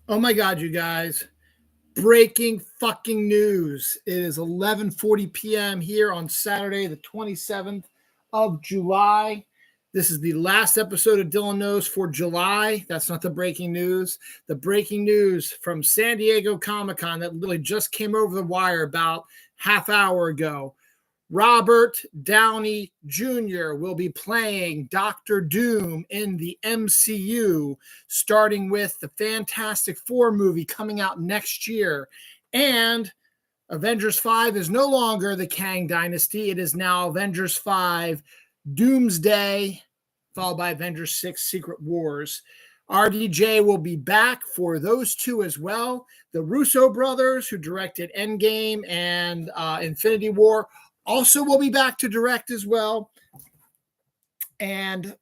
Oh my God, you guys. Breaking fucking news. It is 11:40 p.m. here on Saturday, the 27th of July. This is the last episode of Dylan Knows for July. That's not the breaking news. The breaking news from San Diego Comic-Con that literally just came over the wire about half hour ago. Robert Downey Jr. will be playing Doctor Doom in the MCU, starting with the Fantastic Four movie coming out next year. And Avengers 5 is no longer the Kang Dynasty. It is now Avengers 5 Doomsday, followed by Avengers 6 Secret Wars. RDJ will be back for those two as well. The Russo brothers, who directed Endgame and Infinity War, also will be back to direct as well. And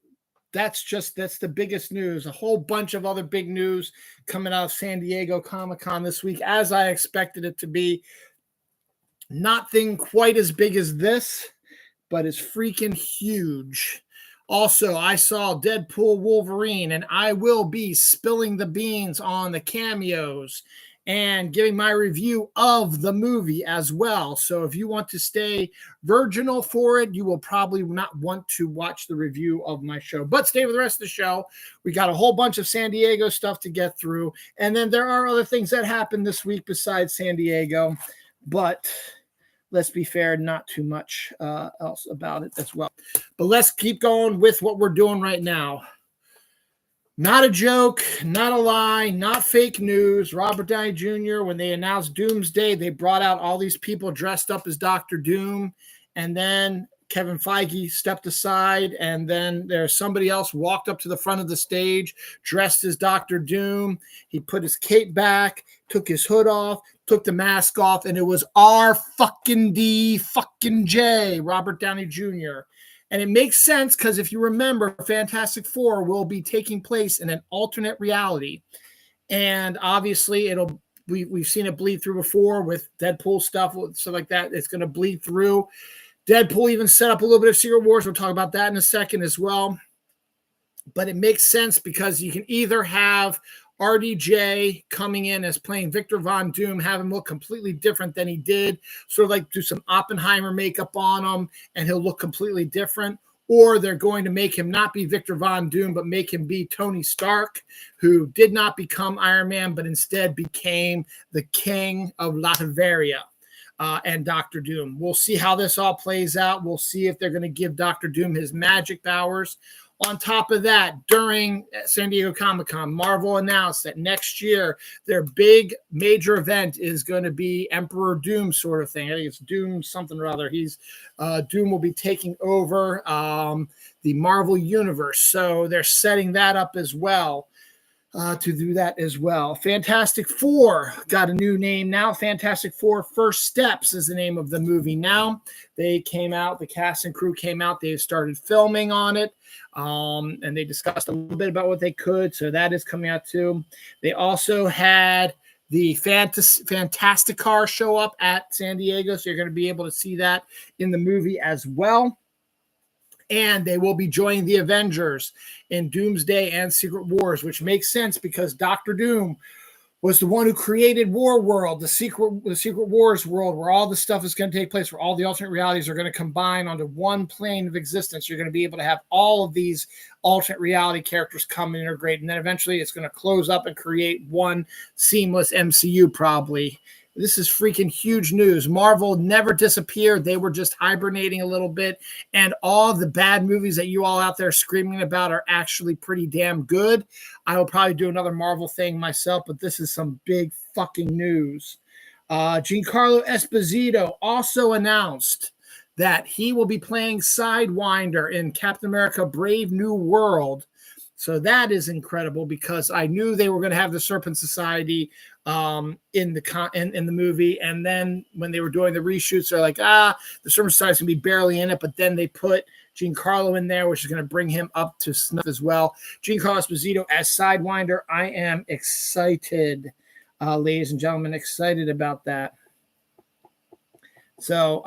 that's the biggest news. A whole bunch of other big news coming out of San Diego Comic-Con this week, as I expected it to be. Nothing quite as big as this, but it's freaking huge. Also, I saw Deadpool Wolverine, and I will be spilling the beans on the cameos and giving my review of the movie as well. So if you want to stay virginal for it, you will probably not want to watch the review of my show. But stay for the rest of the show. We got a whole bunch of San Diego stuff to get through. And then there are other things that happened this week besides San Diego. But let's be fair, not too much else about it as well. But let's keep going with what we're doing right now. Not a joke, not a lie, not fake news. Robert Downey Jr., when they announced Doomsday, they brought out all these people dressed up as Dr. Doom. And then Kevin Feige stepped aside, and then there's somebody else walked up to the front of the stage dressed as Dr. Doom. He put his cape back, took his hood off, took the mask off, and it was R-fucking-D-fucking-J, Robert Downey Jr. And it makes sense because if you remember, Fantastic Four will be taking place in an alternate reality. And obviously, we've seen it bleed through before with Deadpool stuff like that. It's going to bleed through. Deadpool even set up a little bit of Secret Wars. We'll talk about that in a second as well. But it makes sense because you can either have RDJ coming in as playing Victor Von Doom, have him look completely different than he did, sort of like do some Oppenheimer makeup on him, and he'll look completely different. Or they're going to make him not be Victor Von Doom, but make him be Tony Stark, who did not become Iron Man, but instead became the king of Latveria. And Dr. Doom. We'll see how this all plays out. We'll see if they're going to give Dr. Doom his magic powers. On top of that, during San Diego Comic-Con, Marvel announced that next year their big major event is going to be Emperor Doom sort of thing. I think it's Doom something or other. Doom will be taking over the Marvel Universe. So they're setting that up as well. To do that as well. Fantastic Four got a new name now. Fantastic Four First Steps is the name of the movie now. They came out, the cast and crew came out, they started filming on it, and they discussed a little bit about what they could, so that is coming out too. They also had the Fantastic Car show up at San Diego, so you're going to be able to see that in the movie as well. And they will be joining the Avengers in Doomsday and Secret Wars, which makes sense because Dr. Doom was the one who created War World, the Secret Wars world, where all the stuff is going to take place, where all the alternate realities are going to combine onto one plane of existence. You're going to be able to have all of these alternate reality characters come and integrate, and then eventually it's going to close up and create one seamless MCU probably. This is freaking huge news. Marvel never disappeared. They were just hibernating a little bit. And all the bad movies that you all out there screaming about are actually pretty damn good. I will probably do another Marvel thing myself, but this is some big fucking news. Giancarlo Esposito also announced that he will be playing Sidewinder in Captain America Brave New World. So that is incredible because I knew they were going to have the Serpent Society in the movie, and then when they were doing the reshoots, they're like, the Serpent Society's going to be barely in it, but then they put Giancarlo in there, which is going to bring him up to snuff as well. Giancarlo Esposito as Sidewinder. I am excited, ladies and gentlemen, excited about that. So,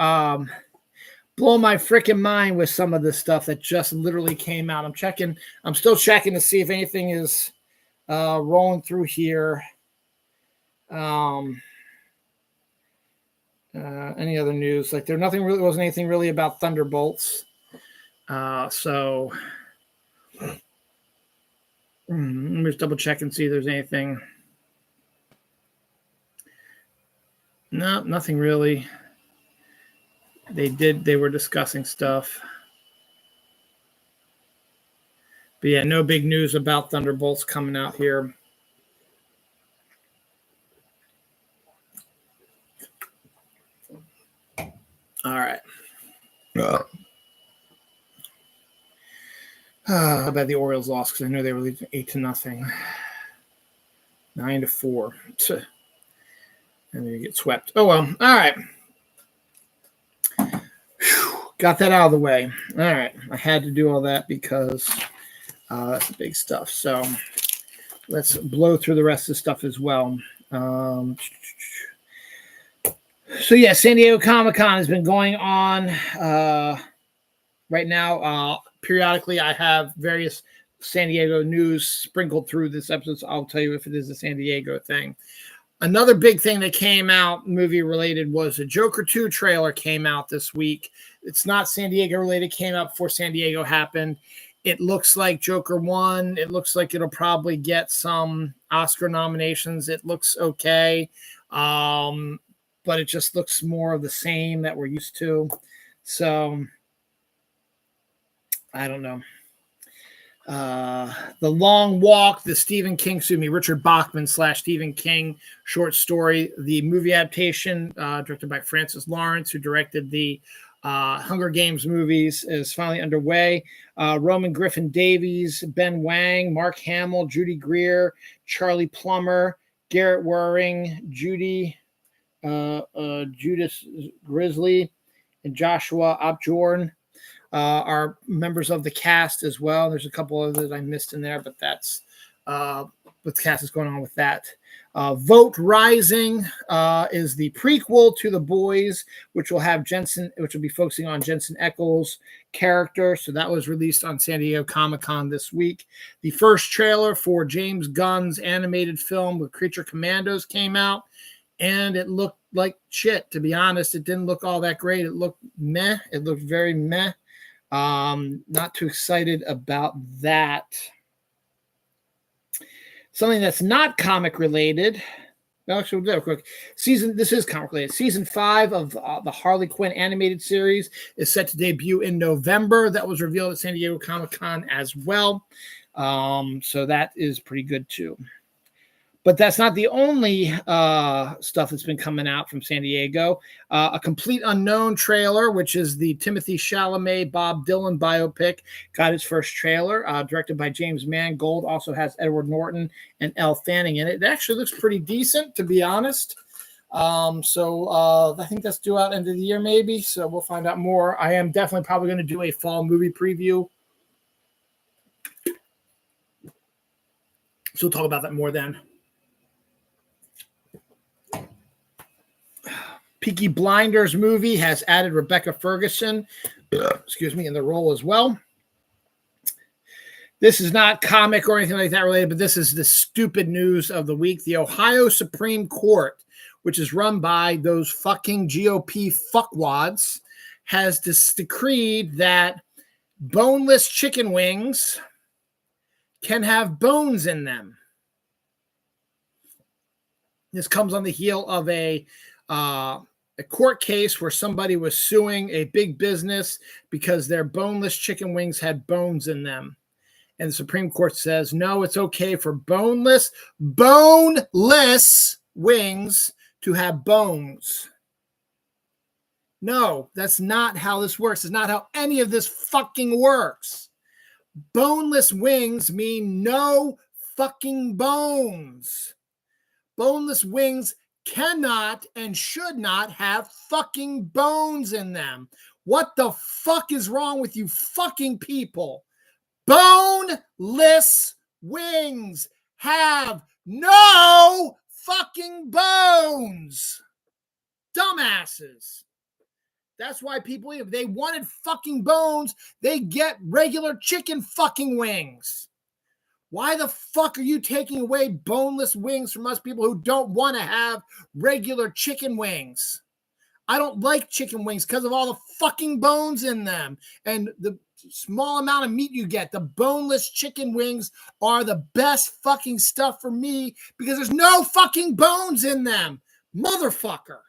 blow my freaking mind with some of this stuff that just literally came out. I'm still checking to see if anything is rolling through here. Any other news? Like there wasn't anything really about Thunderbolts. So let me just double check and see if there's anything. No, nothing really. They were discussing stuff. But yeah, no big news about Thunderbolts coming out here. All right. How about the Orioles lost? Because I know they were leading 8-0, 9-4, and then you get swept. Oh well. All right. Got that out of the way. All right. I had to do all that because that's big stuff. So let's blow through the rest of the stuff as well. So yeah, San Diego Comic-Con has been going on right now. Periodically, I have various San Diego news sprinkled through this episode, so I'll tell you if it is a San Diego thing. Another big thing that came out movie related was a Joker 2 trailer came out this week. It's not San Diego related, came out before San Diego happened. It looks like Joker 1. It looks like it'll probably get some Oscar nominations. It looks okay. But it just looks more of the same that we're used to. So I don't know. The Long Walk, the Richard Bachman / Stephen King short story, the movie adaptation directed by Francis Lawrence, who directed the Hunger Games movies, is finally underway. Roman Griffin Davies, Ben Wang, Mark Hamill, Judy Greer, Charlie Plummer, Garrett Waring, Judas Grizzly, and Joshua Abjorn are members of the cast as well. There's a couple others I missed in there, but that's what the cast is going on with that. Vote Rising is the prequel to The Boys, which will be focusing on Jensen Ackles' character. So that was released on San Diego Comic-Con this week. The first trailer for James Gunn's animated film with Creature Commandos came out, and it looked like shit, to be honest. It didn't look all that great. It looked meh. It looked very meh. Not too excited about that. Something that's not comic related. No, actually, we'll do it quick. This is comic related. Season 5 of the Harley Quinn animated series is set to debut in November. That was revealed at San Diego Comic-Con as well. So that is pretty good too. But that's not the only stuff that's been coming out from San Diego. A Complete Unknown trailer, which is the Timothy Chalamet, Bob Dylan biopic, got its first trailer, directed by James Mangold. Also has Edward Norton and Elle Fanning in it. It actually looks pretty decent, to be honest. So I think that's due out end of the year, maybe. So we'll find out more. I am definitely probably going to do a fall movie preview. So we'll talk about that more then. Peaky Blinders movie has added Rebecca Ferguson, in the role as well. This is not comic or anything like that related, but this is the stupid news of the week. The Ohio Supreme Court, which is run by those fucking GOP fuckwads, has decreed that boneless chicken wings can have bones in them. This comes on the heel of a court case where somebody was suing a big business because their boneless chicken wings had bones in them. And the Supreme Court says, no, it's okay for boneless wings to have bones. No, that's not how this works. It's not how any of this fucking works. Boneless wings mean no fucking bones. Boneless wings cannot and should not have fucking bones in them. What the fuck is wrong with you fucking people? Boneless wings have no fucking bones. Dumbasses. That's why people eat them. If they wanted fucking bones, they get regular chicken fucking wings. Why the fuck are you taking away boneless wings from us people who don't want to have regular chicken wings? I don't like chicken wings because of all the fucking bones in them and the small amount of meat you get. The boneless chicken wings are the best fucking stuff for me because there's no fucking bones in them. Motherfucker.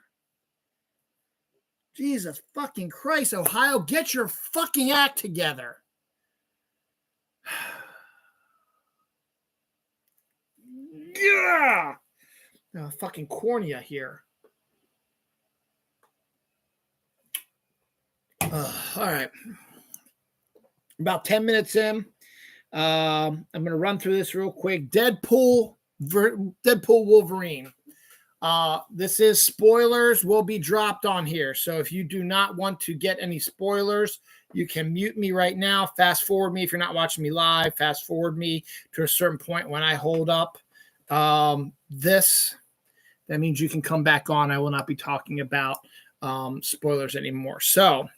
Jesus fucking Christ, Ohio, get your fucking act together. Yeah. Fucking cornea here. All right. About 10 minutes in. I'm going to run through this real quick. Deadpool Wolverine. This is spoilers will be dropped on here. So if you do not want to get any spoilers, you can mute me right now. Fast forward me if you're not watching me live. Fast forward me to a certain point when I hold up this. That means you can come back on. I will not be talking about spoilers anymore. So,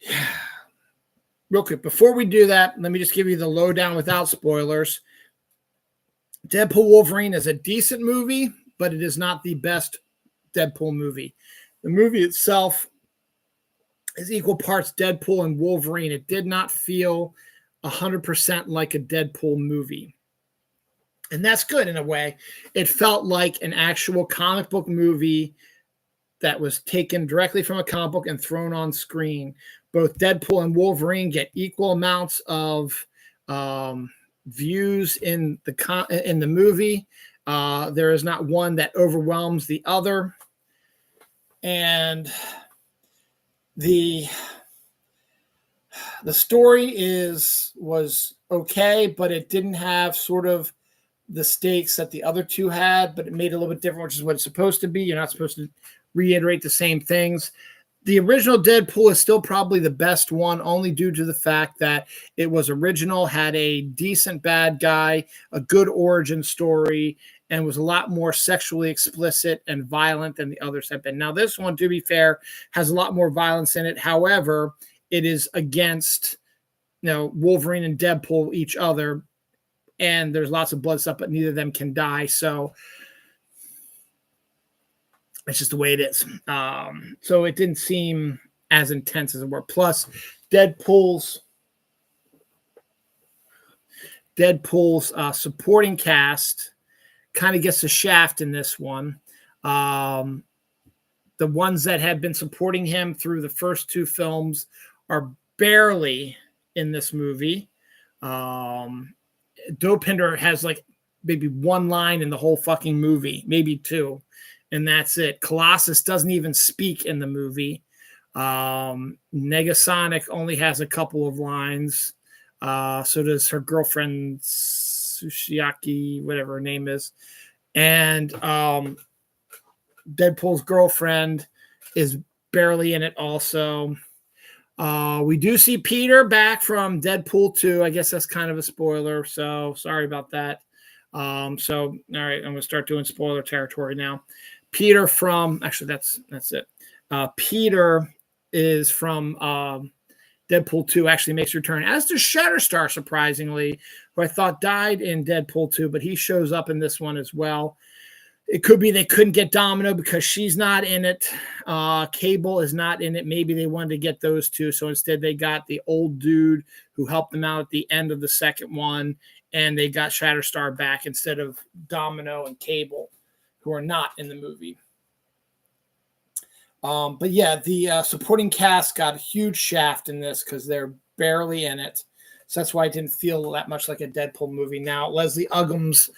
yeah. Real quick, before we do that, let me just give you the lowdown without spoilers. Deadpool Wolverine is a decent movie, but it is not the best Deadpool movie. The movie itself is equal parts Deadpool and Wolverine. It did not feel 100% like a Deadpool movie. And that's good in a way. It felt like an actual comic book movie that was taken directly from a comic book and thrown on screen. Both Deadpool and Wolverine get equal amounts of views in the movie. There is not one that overwhelms the other. And the story was okay, but it didn't have sort of the stakes that the other two had, but it made it a little bit different, which is what it's supposed to be. You're not supposed to reiterate the same things. The original Deadpool is still probably the best one, only due to the fact that it was original, had a decent bad guy, a good origin story, and was a lot more sexually explicit and violent than the others have been. Now, this one, to be fair, has a lot more violence in it. However, it is against, Wolverine and Deadpool each other, and there's lots of blood stuff, but neither of them can die. So it's just the way it is. So it didn't seem as intense as it were. Plus, Deadpool's supporting cast kind of gets a shaft in this one. The ones that have been supporting him through the first two films are barely in this movie. Dopinder has like maybe one line in the whole fucking movie, maybe two, and that's it. Colossus doesn't even speak in the movie. Negasonic only has a couple of lines. So does her girlfriend Sushiaki, whatever her name is. And Deadpool's girlfriend is barely in it also. We do see Peter back from Deadpool 2. I guess that's kind of a spoiler, so sorry about that. All right, I'm going to start doing spoiler territory now. Peter from, actually, that's it. Peter is from Deadpool 2, actually makes a return, as does Shatterstar, surprisingly, who I thought died in Deadpool 2, but he shows up in this one as well. It could be they couldn't get Domino because she's not in it. Cable is not in it. Maybe they wanted to get those two. So instead they got the old dude who helped them out at the end of the second one. And they got Shatterstar back instead of Domino and Cable, who are not in the movie. But yeah, the supporting cast got a huge shaft in this because they're barely in it. So that's why it didn't feel that much like a Deadpool movie. Now, Leslie Uggams'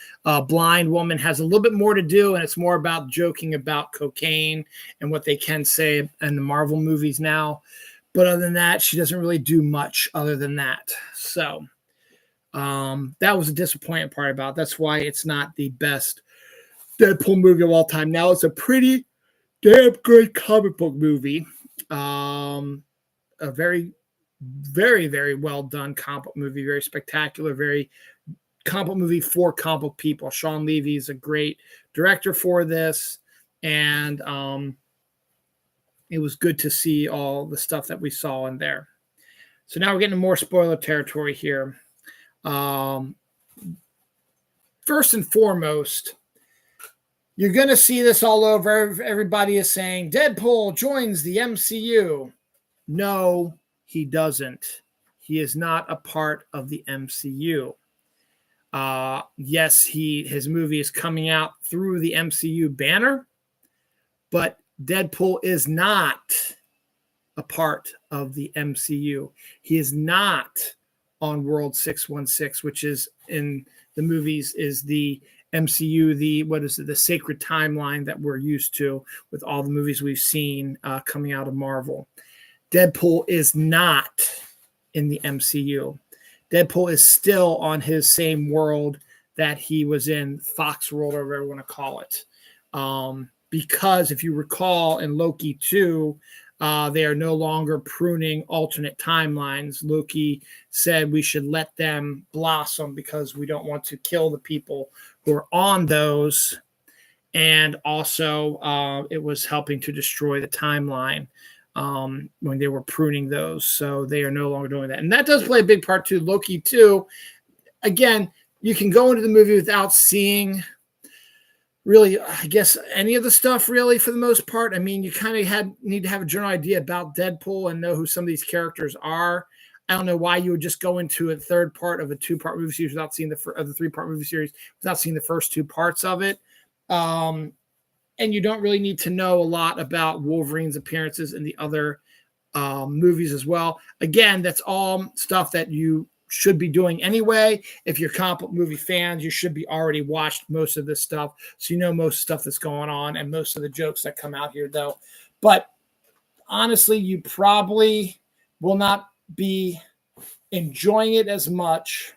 Blind Woman has a little bit more to do, and it's more about joking about cocaine and what they can say in the Marvel movies now. But other than that, she doesn't really do much other than that. So that was a disappointing part about it. That's why it's not the best Deadpool movie of all time. Now, it's a pretty damn good comic book movie. A very, very, very well done comic book movie. Very spectacular, very comic book movie for comic book people. Sean Levy is a great director for this. And it was good to see all the stuff that we saw in there. So now we're getting more spoiler territory here. First and foremost, you're going to see this all over. Everybody is saying Deadpool joins the MCU. No, he doesn't. He is not a part of the MCU. Yes, his movie is coming out through the MCU banner, but Deadpool is not a part of the MCU. He is not on World 616, which is in the movies is the MCU, the sacred timeline that we're used to with all the movies we've seen coming out of Marvel. Deadpool is not in the MCU. Deadpool is still on his same world that he was in, Fox World, or whatever you want to call it. Because if you recall in Loki 2, they are no longer pruning alternate timelines. Loki said we should let them blossom because we don't want to kill the people who are on those. And also, it was helping to destroy the timeline when they were pruning those. So they are no longer doing that. And that does play a big part too. Loki 2, again, you can go into the movie without seeing really, I guess, any of the stuff really for the most part. I mean, you kind of need to have a general idea about Deadpool and know who some of these characters are. I don't know why you would just go into a third part of a 2-part movie series without seeing the 3-part movie series, without seeing the first 2 parts of it. And you don't really need to know a lot about Wolverine's appearances in the other movies as well. Again, that's all stuff that you should be doing anyway. If you're comic book movie fans, you should be already watched most of this stuff, so you know most stuff that's going on and most of the jokes that come out here, though. But honestly, you probably will not be enjoying it as much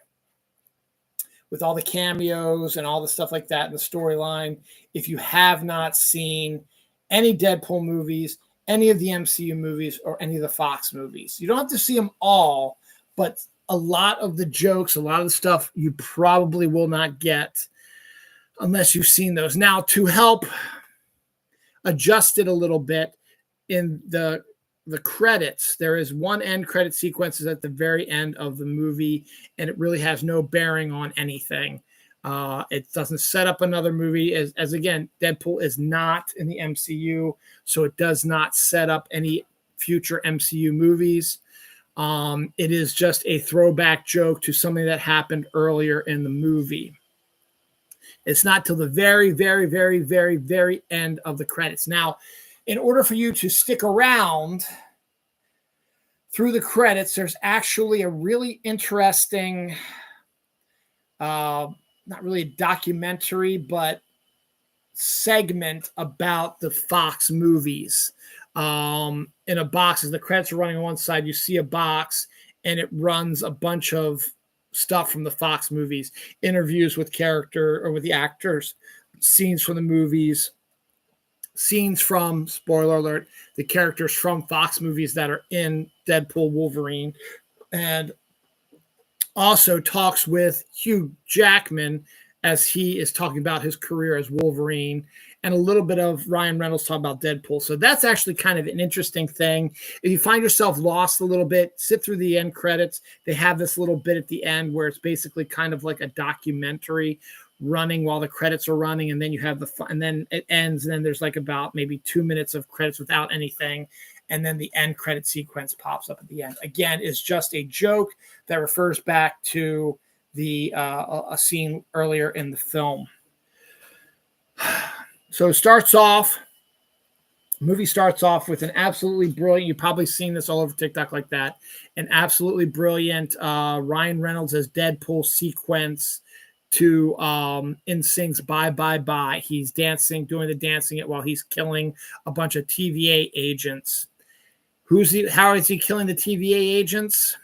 with all the cameos and all the stuff like that in the storyline if you have not seen any Deadpool movies, any of the MCU movies, or any of the Fox movies. You don't have to see them all, but a lot of the jokes, a lot of the stuff you probably will not get unless you've seen those. Now, to help adjust it a little bit in the credits, there is one end credit sequences at the very end of the movie, and it really has no bearing on anything. It doesn't set up another movie. As again, Deadpool is not in the MCU, so it does not set up any future MCU movies. It is just a throwback joke to something that happened earlier in the movie. It's not till the very, very, very, very, very end of the credits. Now, in order for you to stick around through the credits, there's actually a really interesting, not really a documentary, but segment about the Fox movies. In a box, as the credits are running on one side, you see a box and it runs a bunch of stuff from the Fox movies, interviews with character or with the actors, scenes from the movies, scenes from, spoiler alert, the characters from Fox movies that are in Deadpool Wolverine, and also talks with Hugh Jackman as he is talking about his career as Wolverine, and a little bit of Ryan Reynolds talking about Deadpool. So that's actually kind of an interesting thing. If you find yourself lost a little bit, sit through the end credits. They have this little bit at the end where it's basically kind of like a documentary running while the credits are running, and then you have and then it ends, and then there's like about maybe 2 minutes of credits without anything, and then the end credit sequence pops up at the end. Again, it's just a joke that refers back to the a scene earlier in the film. So it starts off, the movie starts off with an absolutely brilliant, you've probably seen this all over TikTok like that, an absolutely brilliant Ryan Reynolds as Deadpool sequence to NSYNC's Bye Bye Bye. He's dancing, doing the dancing while he's killing a bunch of TVA agents. How is he killing the TVA agents?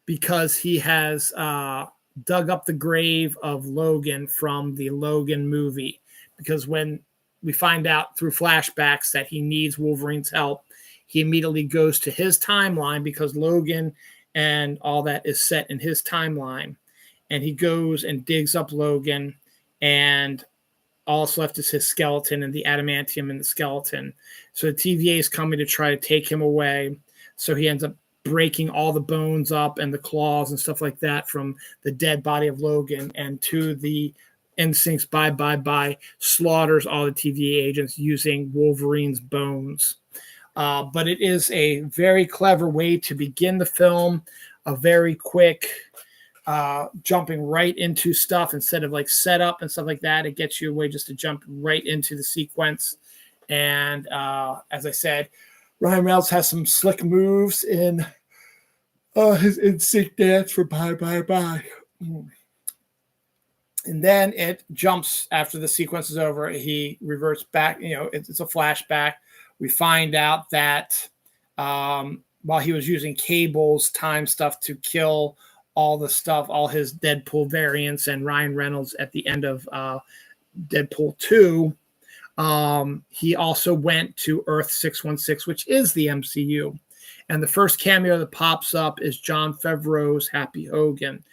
Because he has dug up the grave of Logan from the Logan movie. Because when we find out through flashbacks that he needs Wolverine's help, he immediately goes to his timeline because Logan and all that is set in his timeline. And he goes and digs up Logan, and all that's left is his skeleton and the adamantium in the skeleton. So the TVA is coming to try to take him away. So he ends up breaking all the bones up and the claws and stuff like that from the dead body of Logan, and to the instincts by slaughters all the TVA agents using Wolverine's bones. But it is a very clever way to begin the film, a very quick jumping right into stuff instead of like setup and stuff like that. It gets you a way just to jump right into the sequence. And as I said, Ryan Reynolds has some slick moves in his in-sync dance for Bye. And then it jumps after the sequence is over. He reverts back. It's a flashback. We find out that while he was using Cable's time stuff to kill all the stuff, all his Deadpool variants and Ryan Reynolds at the end of Deadpool 2, he also went to Earth 616, which is the MCU. And the first cameo that pops up is Jon Favreau's Happy Hogan.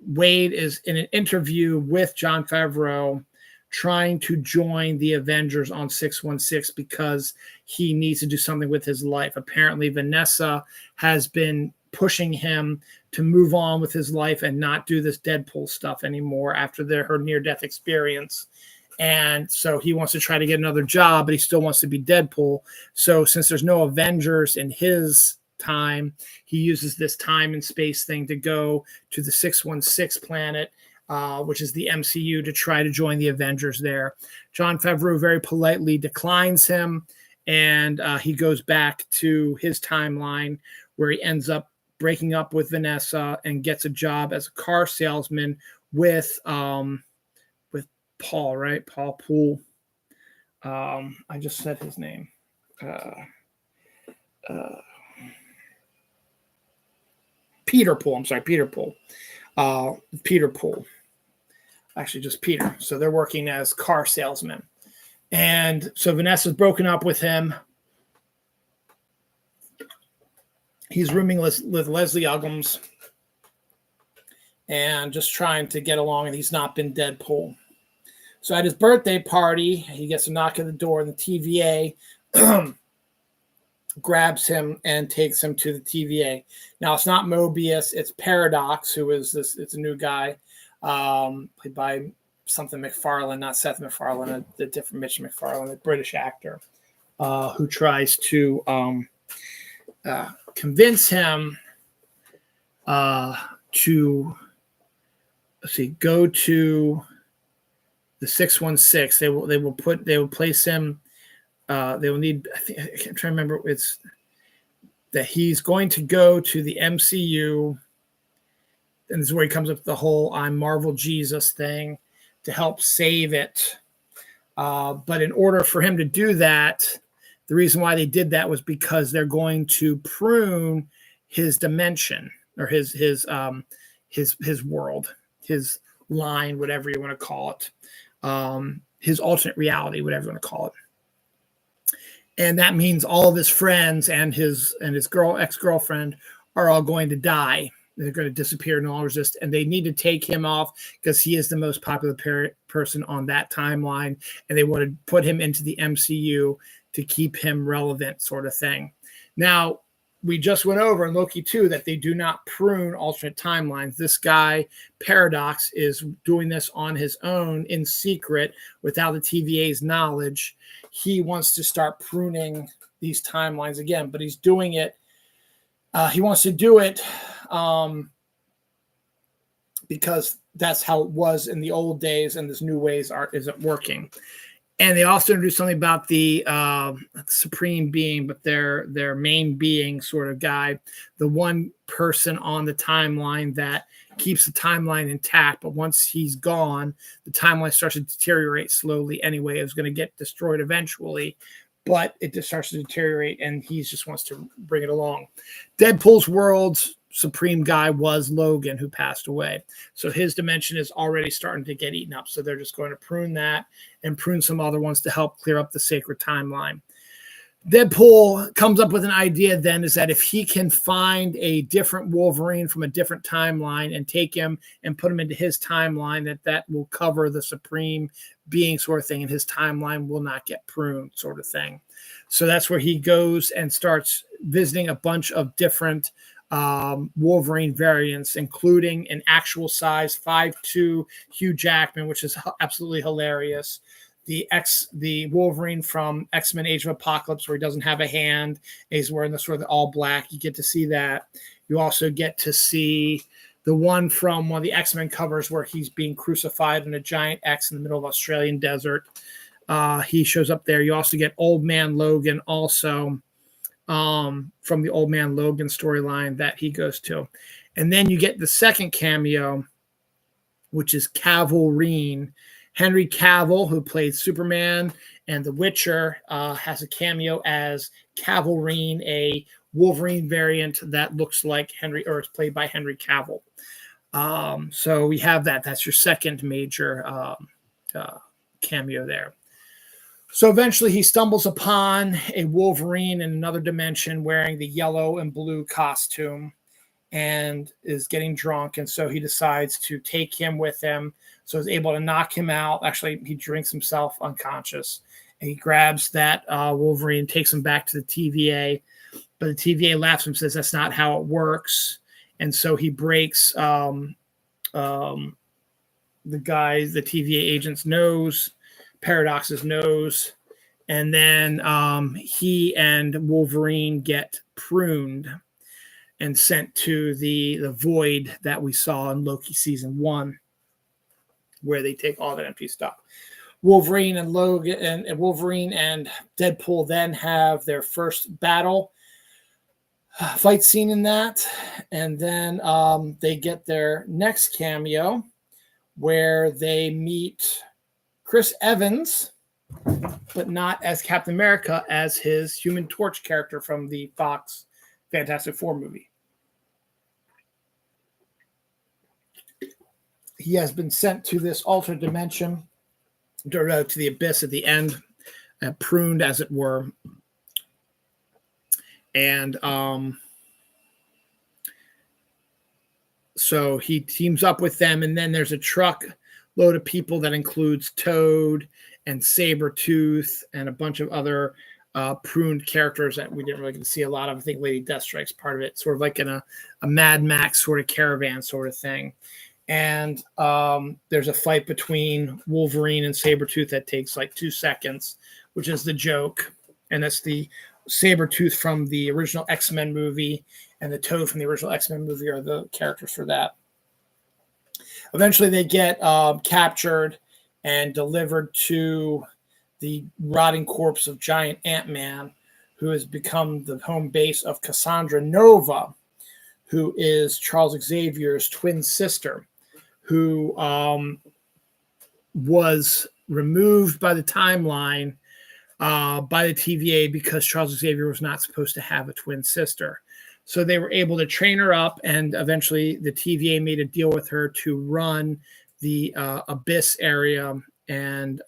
Wade is in an interview with Jon Favreau trying to join the Avengers on 616 because he needs to do something with his life. Apparently, Vanessa has been pushing him to move on with his life and not do this Deadpool stuff anymore after her near-death experience. And so he wants to try to get another job, but he still wants to be Deadpool. So since there's no Avengers in his time, he uses this time and space thing to go to the 616 planet, which is the MCU, to try to join the Avengers there. Jon Favreau very politely declines him, and he goes back to his timeline where he ends up breaking up with Vanessa and gets a job as a car salesman with Paul, right? Paul Poole. I just said his name. Peter Poole. I'm sorry, Peter Poole. Peter Poole. Actually, just Peter. So they're working as car salesmen. And so Vanessa's broken up with him. He's rooming with Leslie Uggams and just trying to get along, and he's not been Deadpool. So at his birthday party, he gets a knock at the door, and the TVA grabs him and takes him to the TVA. Now, it's not Mobius, it's Paradox, who is this, it's a new guy, played by something McFarlane, not Seth MacFarlane, a different Mitch McFarlane, a British actor, who tries to convince him to go to the 616. They will place him. They will need. I think I'm trying to remember. It's that he's going to go to the MCU, and this is where he comes up with the whole "I'm Marvel Jesus" thing to help save it. But in order for him to do that, the reason why they did that was because they're going to prune his dimension or his world, his line, whatever you want to call it. His alternate reality, whatever you want to call it. And that means all of his friends and his ex-girlfriend are all going to die. They're going to disappear, no longer exist, and they need to take him off because he is the most popular person on that timeline, and they want to put him into the MCU to keep him relevant, sort of thing. Now, we just went over in Loki 2 that they do not prune alternate timelines. This guy, Paradox, is doing this on his own in secret without the TVA's knowledge. He wants to start pruning these timelines again, but he's doing it. He wants to do it because that's how it was in the old days, and this new ways isn't working. And they also introduced something about the supreme being, but their main being sort of guy, the one person on the timeline that keeps the timeline intact. But once he's gone, the timeline starts to deteriorate slowly anyway. It was going to get destroyed eventually, but it just starts to deteriorate, and he just wants to bring it along. Deadpool's world's supreme guy was Logan, who passed away. So his dimension is already starting to get eaten up. So they're just going to prune that and prune some other ones to help clear up the sacred timeline. Deadpool comes up with an idea then, is that if he can find a different Wolverine from a different timeline and take him and put him into his timeline, that will cover the supreme being sort of thing, and his timeline will not get pruned, sort of thing. So that's where he goes and starts visiting a bunch of different Wolverine variants, including an actual size 5'2" Hugh Jackman, which is absolutely hilarious. The Wolverine from X-Men Age of Apocalypse, where he doesn't have a hand, he's wearing the sort of all black. You get to see that. You also get to see the one from one of the X-Men covers where he's being crucified in a giant X in the middle of Australian desert. He shows up there. You also get Old Man Logan also from the Old Man Logan storyline that he goes to. And then you get the second cameo, which is Wolverine. Henry Cavill, who played Superman and The Witcher, has a cameo as Wolverine, a Wolverine variant that looks like Henry, or is played by Henry Cavill. So we have that. That's your second major cameo there. So eventually he stumbles upon a Wolverine in another dimension wearing the yellow and blue costume and is getting drunk. And so he decides to take him with him. So he's able to knock him out. Actually, he drinks himself unconscious. And he grabs that Wolverine and takes him back to the TVA. But the TVA laughs at him and says that's not how it works. And so he breaks the TVA agent's nose, Paradox's nose. And then he and Wolverine get pruned and sent to the void that we saw in Loki season 1, where they take all that empty stuff. Wolverine and Logan and Wolverine and Deadpool then have their first battle fight scene in that, and then they get their next cameo where they meet Chris Evans, but not as Captain America, as his Human Torch character from the Fox Fantastic Four movie. He has been sent to this alternate dimension, to the abyss at the end, pruned as it were. And so he teams up with them, and then there's a truck load of people that includes Toad and Sabretooth and a bunch of other pruned characters that we didn't really get to see a lot of. I think Lady Deathstrike's part of it, sort of like in a Mad Max sort of caravan sort of thing. And there's a fight between Wolverine and Sabretooth that takes like 2 seconds, which is the joke. And that's the Sabretooth from the original X-Men movie and the Toad from the original X-Men movie are the characters for that. Eventually they get captured and delivered to the rotting corpse of giant Ant-Man, who has become the home base of Cassandra Nova, who is Charles Xavier's twin sister, who was removed by the timeline by the TVA because Charles Xavier was not supposed to have a twin sister. So they were able to train her up, and eventually the TVA made a deal with her to run the Abyss area, and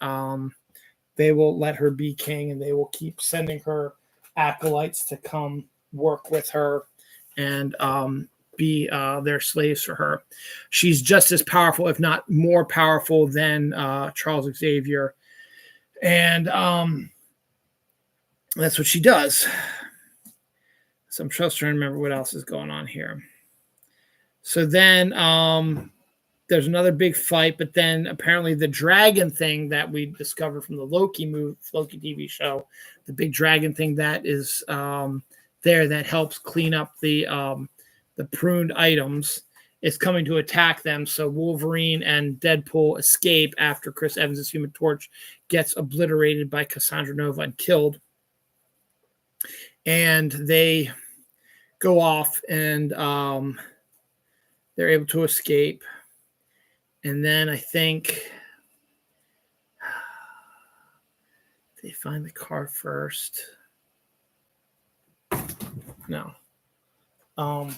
they will let her be king, and they will keep sending her acolytes to come work with her and be their slaves for her. She's just as powerful, if not more powerful, than Charles Xavier. And that's what she does. So I'm just trying to remember what else is going on here. So then there's another big fight, but then apparently the dragon thing that we discovered from the Loki TV show, the big dragon thing that is there that helps clean up the pruned items, is coming to attack them. So Wolverine and Deadpool escape after Chris Evans' Human Torch gets obliterated by Cassandra Nova and killed. And they go off and they're able to escape. And then I think they find the car first. No. Trying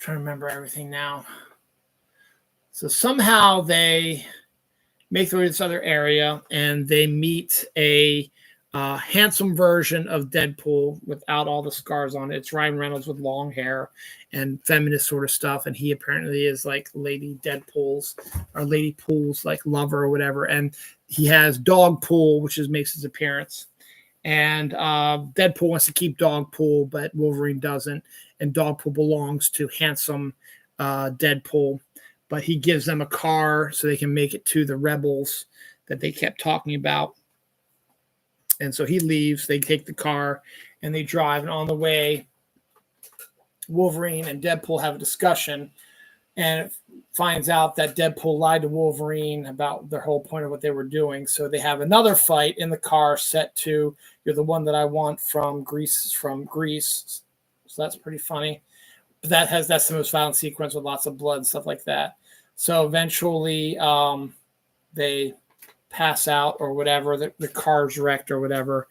to remember everything now. So somehow they make their way to this other area and they meet a handsome version of Deadpool without all the scars on it. It's Ryan Reynolds with long hair and feminist sort of stuff, and he apparently is like Lady Deadpool's or Lady Pool's like lover or whatever. And he has Dog Pool, which makes his appearance, And Deadpool wants to keep Dogpool, but Wolverine doesn't. And Dogpool belongs to handsome Deadpool, but he gives them a car so they can make it to the rebels that they kept talking about. And so he leaves. They take the car and they drive. And on the way, Wolverine and Deadpool have a discussion, and it finds out that Deadpool lied to Wolverine about the whole point of what they were doing. So they have another fight in the car set to "You're the one that I want" from Grease. So that's pretty funny. But that's the most violent sequence with lots of blood and stuff like that. So eventually they pass out or whatever, the car's wrecked or whatever,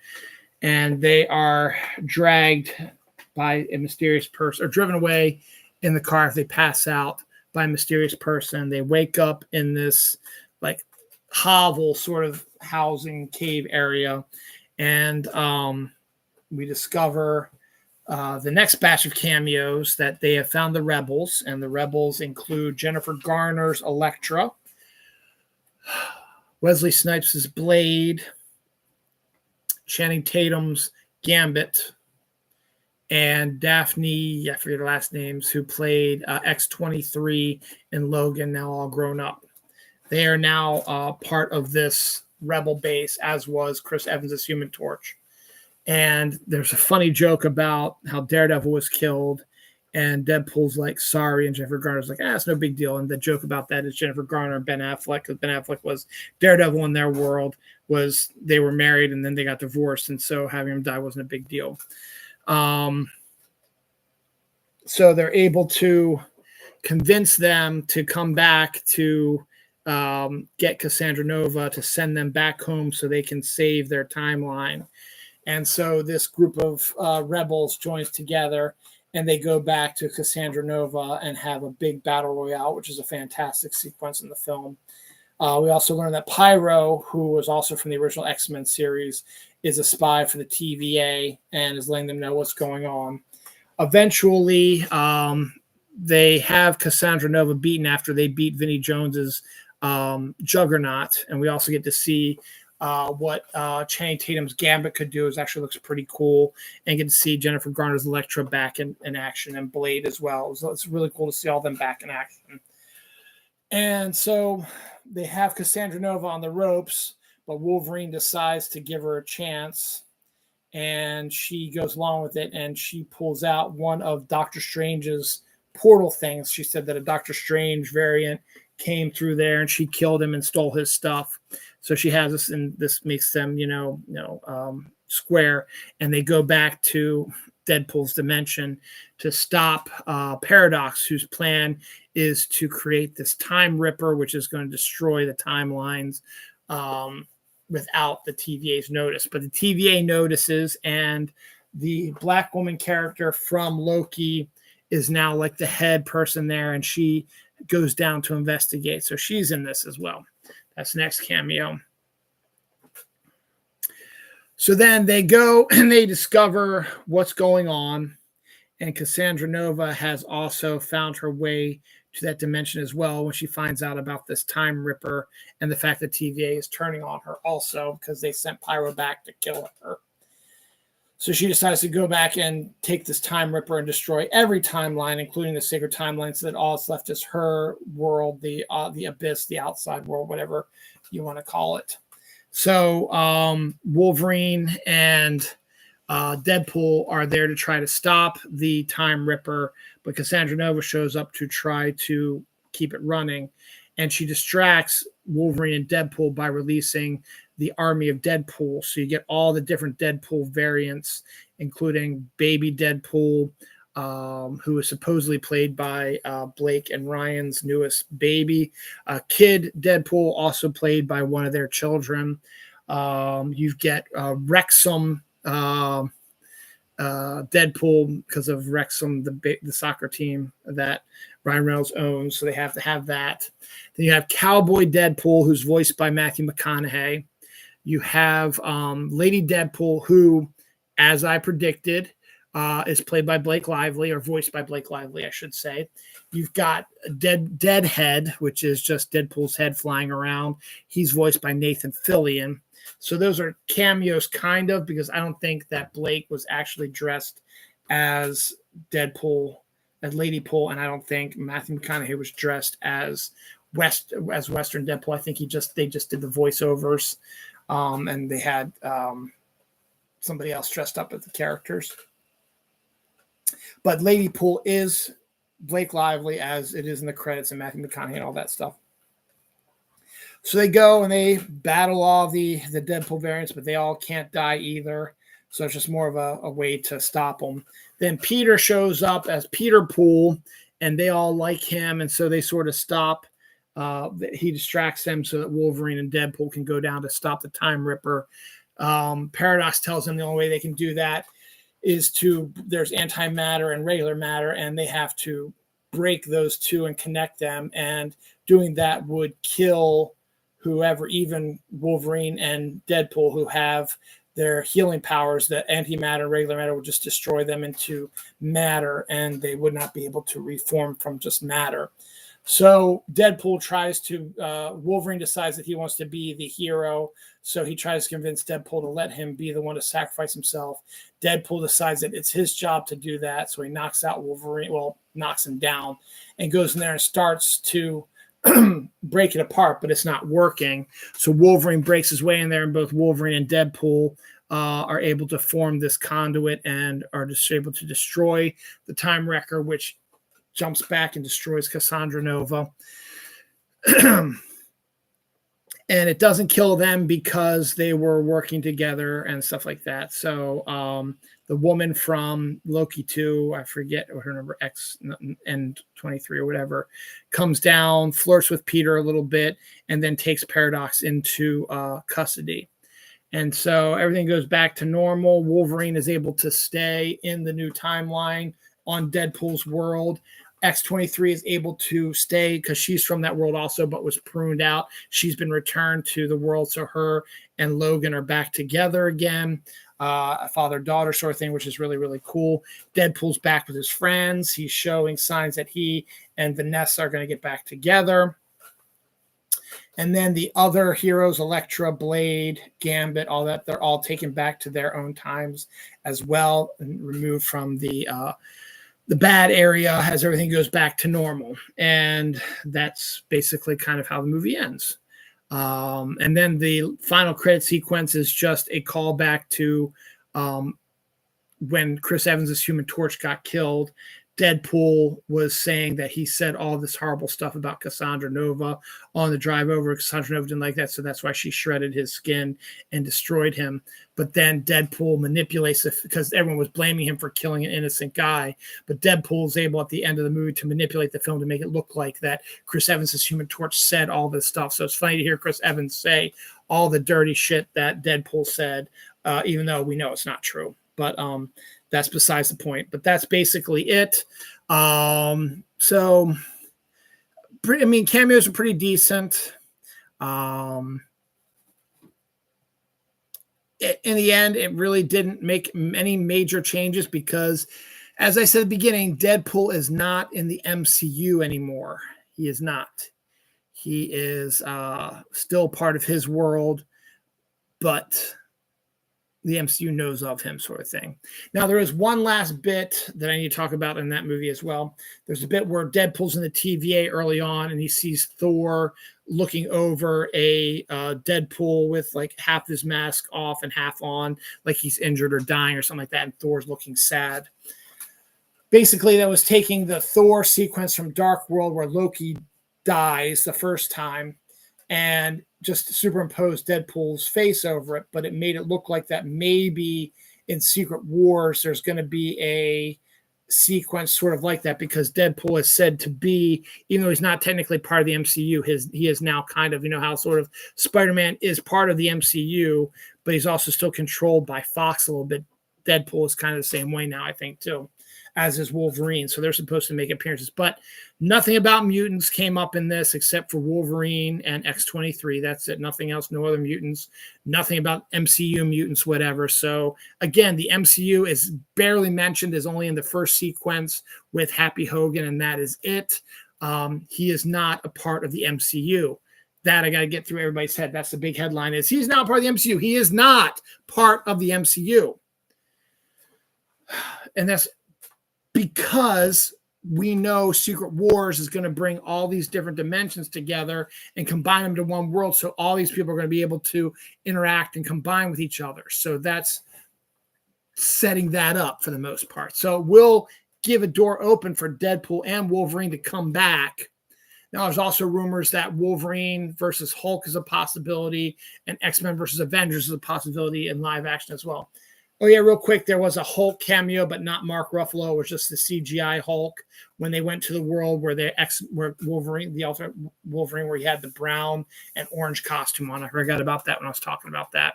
and they are dragged by a mysterious person, or driven away in the car if they pass out by a mysterious person. They wake up in this like hovel sort of housing cave area, and we discover the next batch of cameos that they have found the rebels, and the rebels include Jennifer Garner's Elektra, Wesley Snipes' Blade, Channing Tatum's Gambit, and Daphne, I forget her last names, who played X-23 in Logan, now all grown up. They are now part of this rebel base, as was Chris Evans' Human Torch. And there's a funny joke about how Daredevil was killed, and Deadpool's like, sorry, and Jennifer Garner's like, it's no big deal. And the joke about that is Jennifer Garner and Ben Affleck, because Ben Affleck was Daredevil in their world, was they were married and then they got divorced, and so having him die wasn't a big deal. So they're able to convince them to come back to get Cassandra Nova to send them back home so they can save their timeline. And so this group of rebels joins together, and they go back to Cassandra Nova and have a big battle royale, which is a fantastic sequence in the film. We also learned that Pyro, who was also from the original X-Men series, is a spy for the TVA and is letting them know what's going on. Eventually, they have Cassandra Nova beaten after they beat Vinnie Jones's Juggernaut, and we also get to see what Channing Tatum's Gambit could do. It actually looks pretty cool, and get to see Jennifer Garner's Elektra back in action, and Blade as well. So it's really cool to see all them back in action. And so they have Cassandra Nova on the ropes, but Wolverine decides to give her a chance, and she goes along with it, and she pulls out one of Doctor Strange's portal things. She said that a Doctor Strange variant came through there, and she killed him and stole his stuff. So she has this, and this makes them, square, and they go back to Deadpool's dimension to stop Paradox, whose plan is to create this Time Ripper, which is going to destroy the timelines without the TVA's notice. But the TVA notices, and the Black woman character from Loki is now like the head person there, and she goes down to investigate. So she's in this as well. That's the next cameo. So then they go and they discover what's going on, and Cassandra Nova has also found her way to that dimension as well when she finds out about this Time Ripper and the fact that TVA is turning on her also because they sent Pyro back to kill her. So she decides to go back and take this Time Ripper and destroy every timeline, including the sacred timeline, so that all that's left is her world, the abyss, the outside world, whatever you want to call it. So Wolverine and Deadpool are there to try to stop the Time Ripper, but Cassandra Nova shows up to try to keep it running, and she distracts Wolverine and Deadpool by releasing the army of Deadpool. So you get all the different Deadpool variants, including Baby Deadpool, who is supposedly played by Blake and Ryan's newest baby. Kid Deadpool, also played by one of their children. You get Wrexham Deadpool, because of Wrexham, the soccer team that Ryan Reynolds owns, so they have to have that. Then you have Cowboy Deadpool, who's voiced by Matthew McConaughey. You have Lady Deadpool, who, as I predicted, is played by Blake Lively, or voiced by Blake Lively, I should say. You've got Deadhead, which is just Deadpool's head flying around. He's voiced by Nathan Fillion. So those are cameos, kind of, because I don't think that Blake was actually dressed as Deadpool, as Lady Pool, and I don't think Matthew McConaughey was dressed as Western Deadpool. I think they just did the voiceovers, and they had somebody else dressed up as the characters. But Lady Pool is Blake Lively, as it is in the credits, and Matthew McConaughey and all that stuff. So they go and they battle all the Deadpool variants, but they all can't die either. So it's just more of a way to stop them. Then Peter shows up as Peter Pool, and they all like him, and so they sort of stop. He distracts them so that Wolverine and Deadpool can go down to stop the Time Ripper. Paradox tells them the only way they can do that is there's antimatter and regular matter, and they have to break those two and connect them, and doing that would kill whoever, even Wolverine and Deadpool, who have their healing powers. That antimatter and regular matter would just destroy them into matter, and they would not be able to reform from just matter. So Deadpool Wolverine decides that he wants to be the hero, so he tries to convince Deadpool to let him be the one to sacrifice himself. Deadpool decides that it's his job to do that, so he knocks out Wolverine, knocks him down, and goes in there and starts to break it apart, but it's not working. So Wolverine breaks his way in there, and both Wolverine and Deadpool are able to form this conduit and are just able to destroy the Time Wrecker, which jumps back and destroys Cassandra Nova. And it doesn't kill them because they were working together and stuff like that. So the woman from Loki 2, I forget what her number, X and 23 or whatever, comes down, flirts with Peter a little bit, and then takes Paradox into custody. And so everything goes back to normal. Wolverine is able to stay in the new timeline on Deadpool's world. X-23 is able to stay because she's from that world also, but was pruned out. She's been returned to the world, so her and Logan are back together again. A father-daughter sort of thing, which is really, really cool. Deadpool's back with his friends. He's showing signs that he and Vanessa are going to get back together. And then the other heroes, Elektra, Blade, Gambit, all that, they're all taken back to their own times as well and removed from the bad area as everything goes back to normal. And that's basically kind of how the movie ends. And then the final credit sequence is just a callback to when Chris Evans' Human Torch got killed. Deadpool was saying that he said all this horrible stuff about Cassandra Nova on the drive over. Cassandra Nova didn't like that, so that's why she shredded his skin and destroyed him. But then Deadpool manipulates it because everyone was blaming him for killing an innocent guy. But Deadpool is able at the end of the movie to manipulate the film to make it look like that Chris Evans' Human Torch said all this stuff. So it's funny to hear Chris Evans say all the dirty shit that Deadpool said, even though we know it's not true. But that's besides the point. But that's basically it. So, cameos are pretty decent. In the end, it really didn't make any major changes because, as I said at the beginning, Deadpool is not in the MCU anymore. He is not. He is still part of his world, but the MCU knows of him, sort of thing. Now, there is one last bit that I need to talk about in that movie as well. There's a bit where Deadpool's in the TVA early on, and he sees Thor looking over a Deadpool with like half his mask off and half on, like he's injured or dying or something like that, and Thor's looking sad. Basically, that was taking the Thor sequence from Dark World where Loki dies the first time and just superimposed Deadpool's face over it, but it made it look like that maybe in Secret Wars there's going to be a sequence sort of like that because Deadpool is said to be, even though he's not technically part of the MCU, he is now kind of, how sort of Spider-Man is part of the MCU, but he's also still controlled by Fox a little bit. Deadpool is kind of the same way now, I think, too, as is Wolverine. So they're supposed to make appearances, but nothing about mutants came up in this except for Wolverine and X-23. That's it. Nothing else. No other mutants. Nothing about MCU mutants, whatever. So again, the MCU is barely mentioned, is only in the first sequence with Happy Hogan, and that is it. He is not a part of the MCU. that I got to get through everybody's head. That's the big headline is he's not part of the MCU. He is not part of the MCU. And that's because we know Secret Wars is going to bring all these different dimensions together and combine them to one world. So all these people are going to be able to interact and combine with each other. So that's setting that up for the most part. So we'll give a door open for Deadpool and Wolverine to come back. Now, there's also rumors that Wolverine versus Hulk is a possibility and X-Men versus Avengers is a possibility in live action as well. Oh, yeah, real quick, there was a Hulk cameo, but not Mark Ruffalo. It was just the CGI Hulk when they went to the world where where Wolverine, the alternate Wolverine, where he had the brown and orange costume on. I forgot about that when I was talking about that.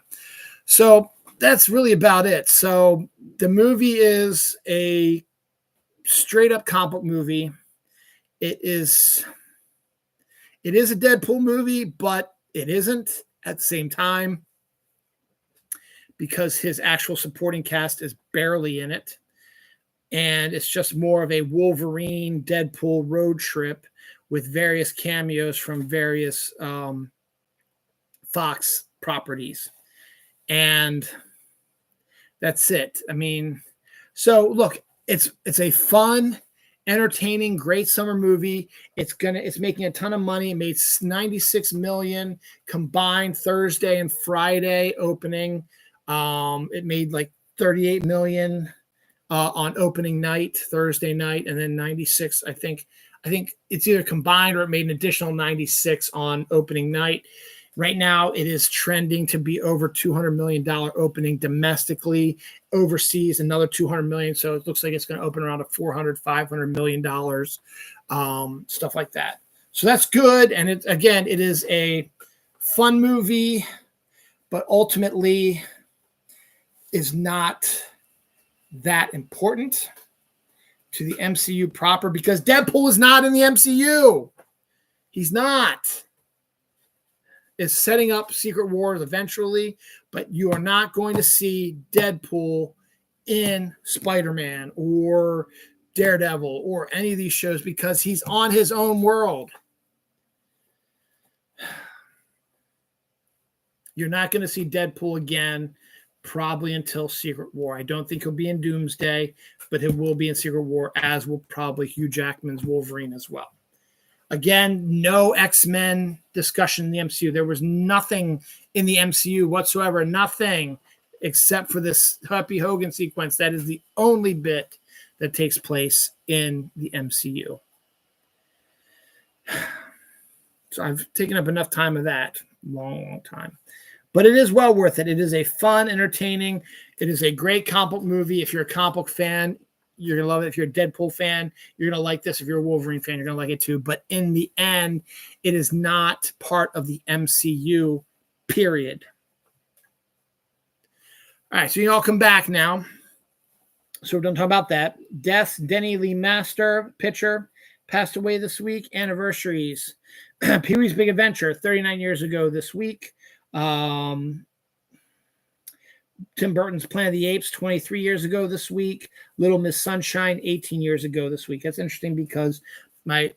So that's really about it. So the movie is a straight-up comic book movie. It is a Deadpool movie, but it isn't at the same time, because his actual supporting cast is barely in it. And it's just more of a Wolverine Deadpool road trip with various cameos from various Fox properties. And that's it. I mean, so look, it's a fun, entertaining, great summer movie. It's making a ton of money. It made $96 million combined Thursday and Friday opening. It made like $38 million on opening night, Thursday night, and then 96. I think it's either combined or it made an additional 96 on opening night. Right now, it is trending to be over $200 million opening domestically. Overseas, another $200 million. So it looks like it's going to open around a $400-500 million, stuff like that. So that's good. And it is a fun movie, but ultimately is not that important to the MCU proper, because Deadpool is not in the MCU. He's not. It's setting up Secret Wars eventually, but you are not going to see Deadpool in Spider-Man or Daredevil or any of these shows because he's on his own world. You're not going to see Deadpool again probably until Secret War. I don't think he'll be in Doomsday, but he will be in Secret War, as will probably Hugh Jackman's Wolverine as well. Again, no X-Men discussion in the MCU. There was nothing in the MCU whatsoever, nothing except for this Happy Hogan sequence. That is the only bit that takes place in the MCU. So I've taken up enough time of that. Long time. But it is well worth it. It is a fun, entertaining. It is a great comic book movie. If you're a comic book fan, you're going to love it. If you're a Deadpool fan, you're going to like this. If you're a Wolverine fan, you're going to like it too. But in the end, it is not part of the MCU, period. All right, so you all come back now. So we're going to talk about that. Deaths, Denny Lee Master, pitcher, passed away this week. Anniversaries. Pee-wee's Big Adventure, 39 years ago this week. Tim Burton's Planet of the Apes, 23 years ago this week. Little Miss Sunshine, 18 years ago this week. That's interesting because my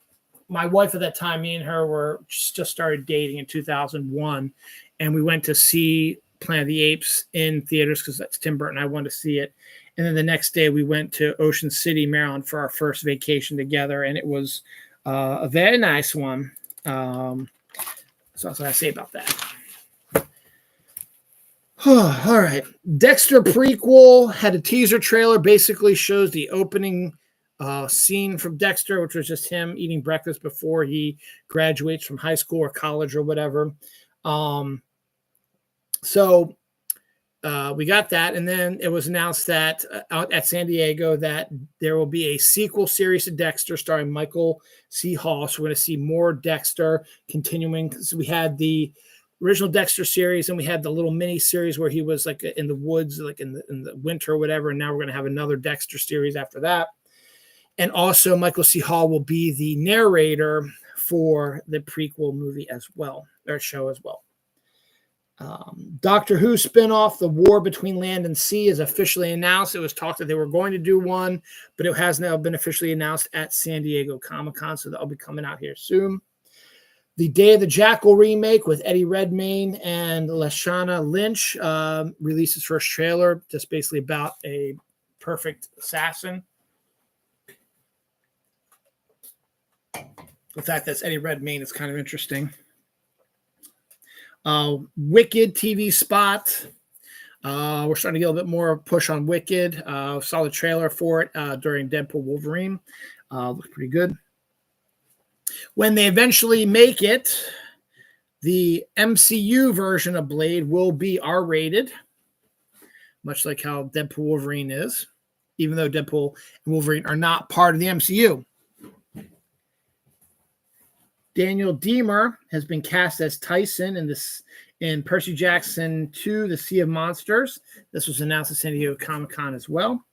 wife at that time, me and her were just started dating in 2001, and we went to see Planet of the Apes in theaters because that's Tim Burton. I wanted to see it. And then the next day we went to Ocean City, Maryland for our first vacation together, and it was a very nice one. So that's what I say about that. All right. Dexter prequel had a teaser trailer, basically shows the opening scene from Dexter, which was just him eating breakfast before he graduates from high school or college or whatever. So we got that. And then it was announced that out at San Diego that there will be a sequel series to Dexter starring Michael C. Hall. So we're going to see more Dexter continuing. So we had the original Dexter series, and we had the little mini series where he was like in the woods, like in the winter or whatever. And now we're going to have another Dexter series after that. And also Michael C. Hall will be the narrator for the prequel movie as well, or show as well. Doctor Who spinoff, The War Between Land and Sea, is officially announced. It was talked that they were going to do one, but it has now been officially announced at San Diego Comic-Con, so that'll be coming out here soon. The Day of the Jackal remake with Eddie Redmayne and Lashana Lynch released its first trailer, just basically about a perfect assassin. The fact that it's Eddie Redmayne is kind of interesting. Wicked TV spot. We're starting to get a little bit more push on Wicked. Saw the trailer for it during Deadpool Wolverine. Looks pretty good. When they eventually make it, the MCU version of Blade will be R-rated, much like how Deadpool Wolverine is, even though Deadpool and Wolverine are not part of the MCU. Daniel Deemer has been cast as Tyson in Percy Jackson 2, The Sea of Monsters. This was announced at San Diego Comic-Con as well.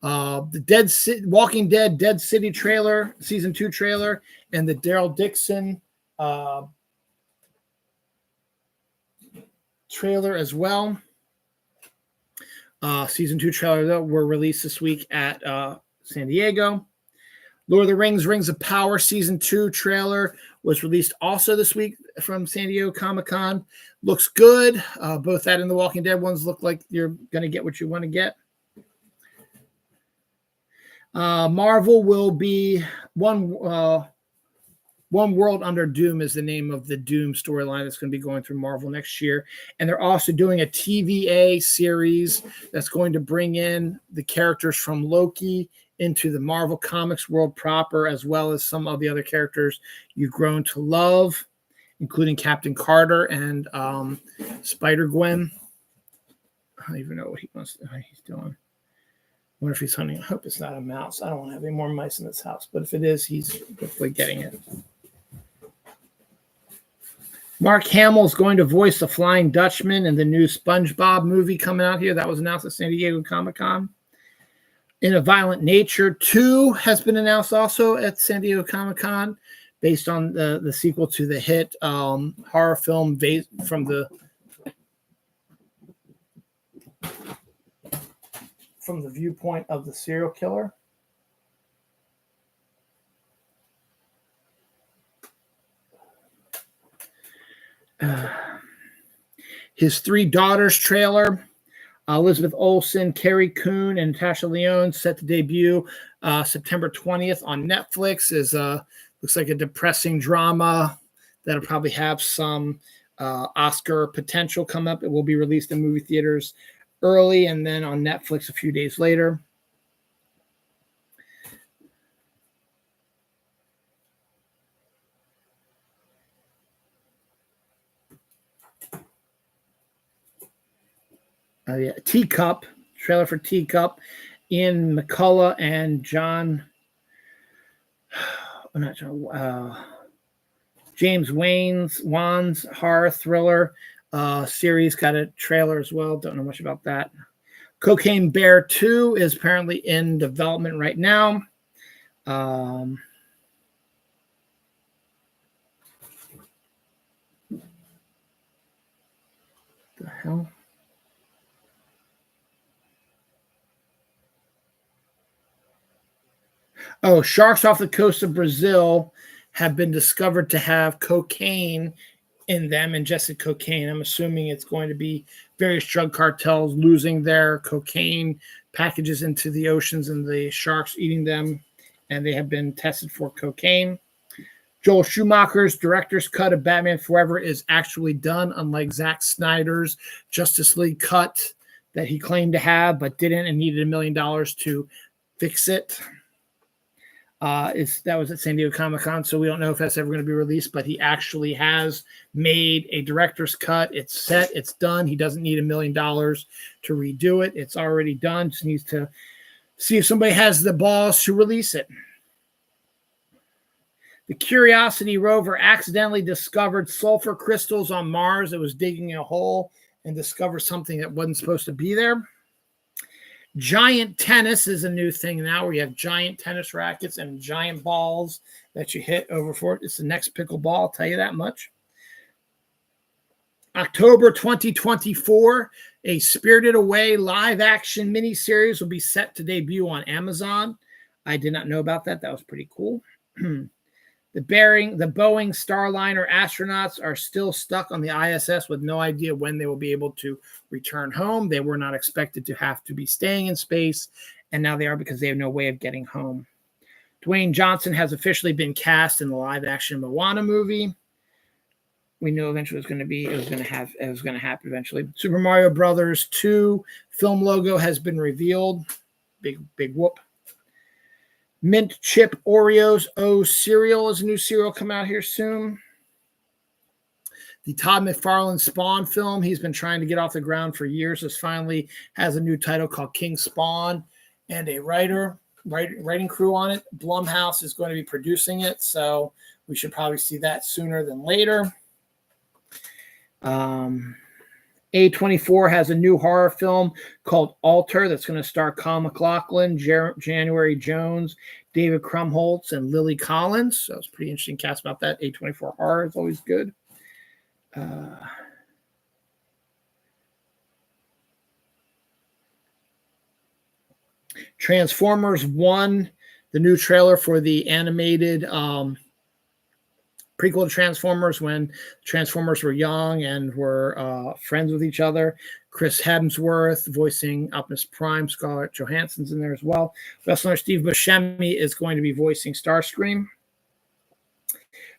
The Walking Dead Dead City trailer, season 2 trailer, and the Daryl Dixon trailer as well. Season 2 trailer that were released this week at San Diego. Lord of the Rings, Rings of Power season 2 trailer was released also this week from San Diego Comic-Con. Looks good. Both that and the Walking Dead ones look like you're going to get what you want to get. Marvel will be One World Under Doom is the name of the Doom storyline that's going to be going through Marvel next year. And they're also doing a TVA series that's going to bring in the characters from Loki into the Marvel Comics world proper, as well as some of the other characters you've grown to love, including Captain Carter and Spider-Gwen. I don't even know what he's doing. I wonder if he's hunting. I hope it's not a mouse. I don't want to have any more mice in this house, but if it is, he's hopefully getting it. Mark Hamill's going to voice the Flying Dutchman in the new SpongeBob movie coming out here. That was announced at San Diego Comic-Con. In a Violent Nature 2 has been announced also at San Diego Comic-Con, based on the sequel to the hit horror film from the viewpoint of the serial killer. His Three Daughters trailer. Elizabeth Olsen, Carrie Coon, and Natasha Lyonne set to debut September 20th on Netflix. Looks like a depressing drama that'll probably have some Oscar potential come up. It will be released in movie theaters early and then on Netflix a few days later. Teacup, trailer for Teacup. Ian McCullough and James Wan's horror thriller series got a trailer as well. Don't know much about that. Cocaine Bear 2 is apparently in development right now. The hell? Oh, sharks off the coast of Brazil have been discovered to have cocaine in them, ingested cocaine. I'm assuming it's going to be various drug cartels losing their cocaine packages into the oceans and the sharks eating them, and they have been tested for cocaine. Joel Schumacher's director's cut of Batman Forever is actually done, unlike Zack Snyder's Justice League cut that he claimed to have but didn't and needed $1 million to fix it. That was at San Diego Comic-Con, so we don't know if that's ever going to be released, but he actually has made a director's cut. It's set, it's done. He doesn't need $1 million to redo it. It's already done. Just needs to see if somebody has the balls to release it. The Curiosity rover accidentally discovered sulfur crystals on Mars. It was digging a hole and discovered something that wasn't supposed to be there. Giant tennis is a new thing now, where you have giant tennis rackets and giant balls that you hit over for it. It's the next pickleball, I'll tell you that much. October 2024, a Spirited Away live-action miniseries will be set to debut on Amazon. I did not know about that. That was pretty cool. The The Boeing Starliner astronauts are still stuck on the ISS with no idea when they will be able to return home. They were not expected to have to be staying in space, and now they are because they have no way of getting home. Dwayne Johnson has officially been cast in the live-action Moana movie. We knew eventually it was going to happen eventually. Super Mario Brothers 2 film logo has been revealed. Big whoop. Mint Chip Oreos cereal is a new cereal come out here soon. The Todd McFarlane Spawn film he's been trying to get off the ground for years finally has a new title called King Spawn and a writing crew on it. Blumhouse is going to be producing it, so we should probably see that sooner than later. A24 has a new horror film called Alter that's going to star Kyle MacLachlan, January Jones, David Krumholtz, and Lily Collins. So it's pretty interesting cast about that. A24 horror is always good. Transformers 1, the new trailer for the animated prequel to Transformers when Transformers were young and were friends with each other. Chris Hemsworth voicing Optimus Prime. Scarlett Johansson's in there as well. Wrestler Steve Buscemi is going to be voicing Starscream.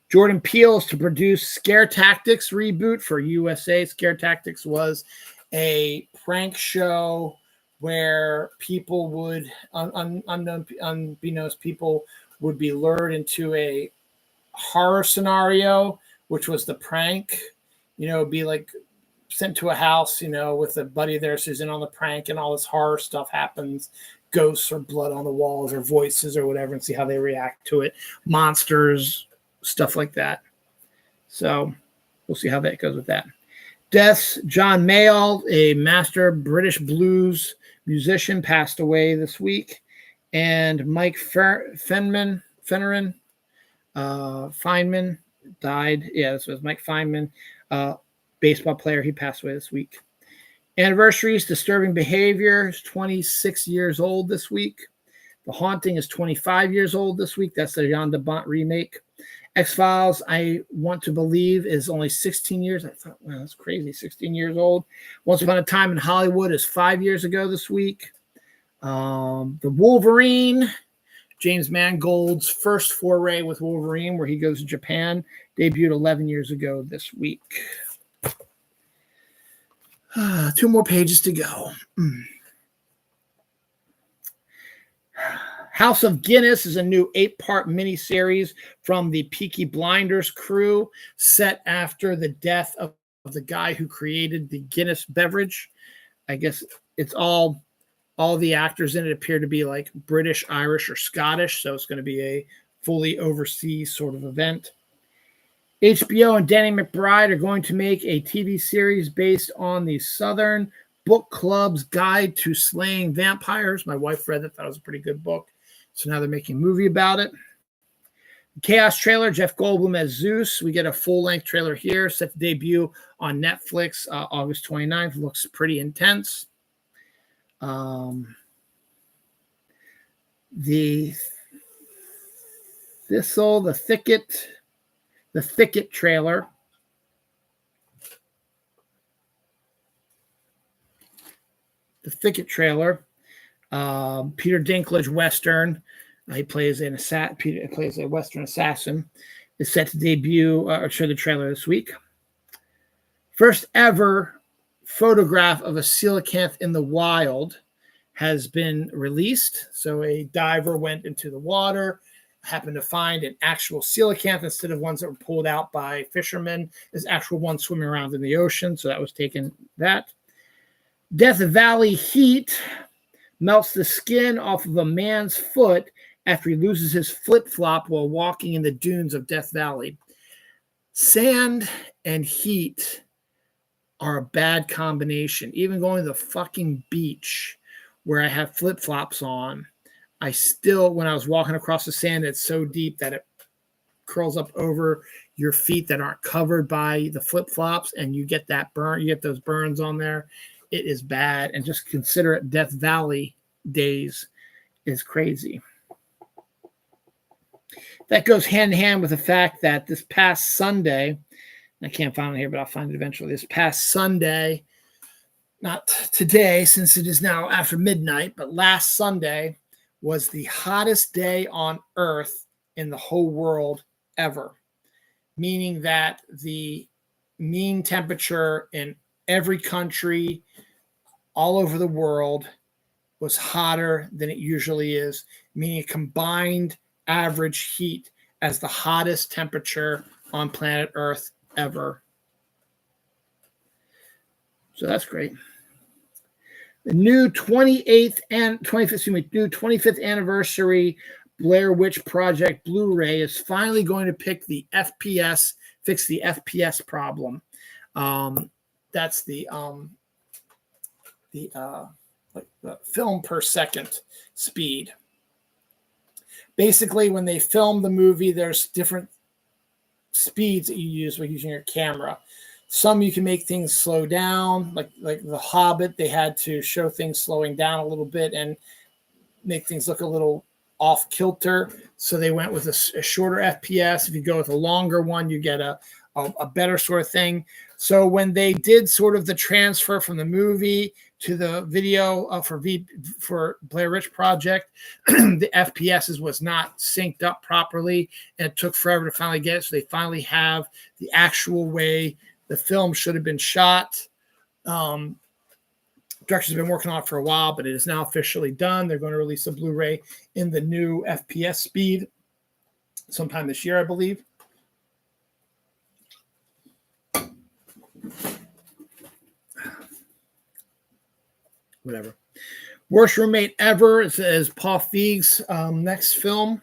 Jordan Peele is to produce Scare Tactics reboot for USA. Scare Tactics was a prank show where people would, unbeknownst people, would be lured into a horror scenario, which was the prank. Be like sent to a house, with a buddy there who's in on the prank, and all this horror stuff happens. Ghosts or blood on the walls or voices or whatever, and see how they react to it. Monsters, stuff like that. So we'll see how that goes with that. Deaths. John Mayall, a master British blues musician, passed away this week. And Mike Feynman died. Yeah, this was Mike Feynman, baseball player. He passed away this week. Anniversaries. Disturbing Behavior is 26 years old this week. The Haunting is 25 years old this week. That's the Jan de Bont remake. X-Files, I want to believe, is only 16 years. I thought, wow, that's crazy, 16 years old. Once Upon a Time in Hollywood is 5 years ago this week. The Wolverine, James Mangold's first foray with Wolverine, where he goes to Japan, debuted 11 years ago this week. 2 more pages to go. House of Guinness is a new 8-part miniseries from the Peaky Blinders crew, set after the death of the guy who created the Guinness beverage. I guess it's all the actors in it appear to be like British, Irish, or Scottish, so it's going to be a fully overseas sort of event. HBO and Danny McBride are going to make a TV series based on the Southern Book Club's Guide to Slaying Vampires. My wife read it, thought it was a pretty good book. So now they're making a movie about it. Chaos trailer, Jeff Goldblum as Zeus. We get a full-length trailer here, set to debut on Netflix August 29th. Looks pretty intense. The Thicket trailer. The Thicket trailer. Peter Dinklage Western. He plays a Western assassin. Is set to debut or show the trailer this week. First ever photograph of a coelacanth in the wild has been released. So a diver went into the water, happened to find an actual coelacanth instead of ones that were pulled out by fishermen. There's actual one swimming around in the ocean. So that was taken. Death Valley Heat melts the skin off of a man's foot after he loses his flip-flop while walking in the dunes of Death Valley. Sand and heat are a bad combination. Even going to the fucking beach where I have flip-flops on, I still, when I was walking across the sand, it's so deep that it curls up over your feet that aren't covered by the flip-flops, and you get that burn, you get those burns on there. It is bad. And just consider it Death Valley days is crazy. That goes hand in hand with the fact that this past Sunday, I can't find it here, but I'll find it eventually. This past Sunday, not today since it is now after midnight, but last Sunday was the hottest day on Earth in the whole world ever, meaning that the mean temperature in every country all over the world was hotter than it usually is, meaning a combined average heat as the hottest temperature on planet Earth ever. So that's great. The new 25th anniversary Blair Witch Project Blu-ray is finally going to fix the FPS problem. That's the film per second speed. Basically, when they film the movie, there's different speeds that you use when using your camera. Some you can make things slow down, like The Hobbit. They had to show things slowing down a little bit and make things look a little off kilter. So they went with a shorter FPS. If you go with a longer one, you get a better sort of thing. So when they did sort of the transfer from the movie to the video for Blair Witch Project, the FPSs was not synced up properly, and it took forever to finally get it. So they finally have the actual way the film should have been shot. Director's been working on it for a while, but it is now officially done. They're going to release a Blu-ray in the new FPS speed sometime this year, I believe. Whatever. Worst Roommate Ever is Paul Feig's next film.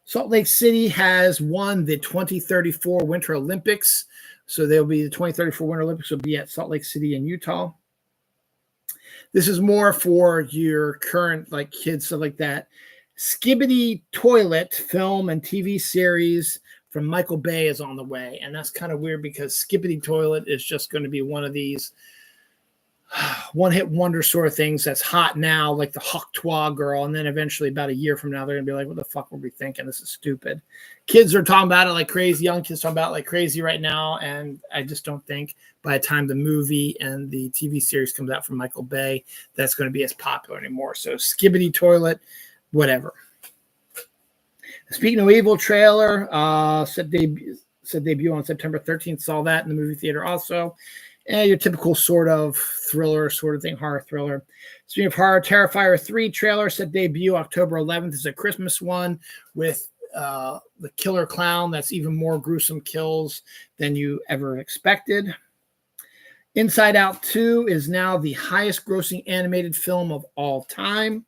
Salt Lake City has won the 2034 Winter Olympics. So the 2034 Winter Olympics will be at Salt Lake City in Utah. This is more for your current kids, stuff like that. Skibidi Toilet film and TV series from Michael Bay is on the way. And that's kind of weird because Skibidi Toilet is just going to be one of these one-hit wonder sort of things that's hot now, like the Hawk Twa girl, and then eventually about a year from now they're gonna be like, what the fuck were we thinking? This is stupid. Kids are talking about it like crazy. Young kids talking about it like crazy right now, and I just don't think by the time the movie and the TV series comes out from Michael Bay that's going to be as popular anymore. So Skibidi Toilet, whatever. Speaking of Evil trailer, said debut on September 13th. Saw that in the movie theater also. Your typical sort of thriller sort of thing, horror thriller. Speaking of horror, Terrifier 3 trailer set debut October 11th. It's a Christmas one with the killer clown that's even more gruesome kills than you ever expected. Inside Out 2 is now the highest grossing animated film of all time.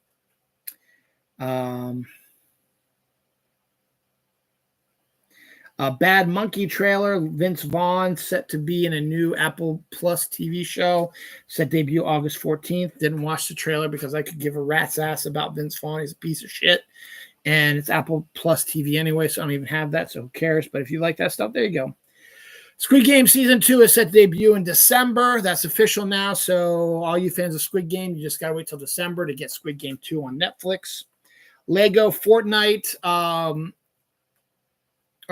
A Bad Monkey trailer, Vince Vaughn set to be in a new Apple Plus TV show, set debut August 14th. Didn't watch the trailer because I could give a rat's ass about Vince Vaughn. He's a piece of shit. And it's Apple Plus TV anyway, so I don't even have that, so who cares? But if you like that stuff, there you go. Squid Game Season 2 is set to debut in December. That's official now, so all you fans of Squid Game, you just got to wait till December to get Squid Game 2 on Netflix. Lego Fortnite are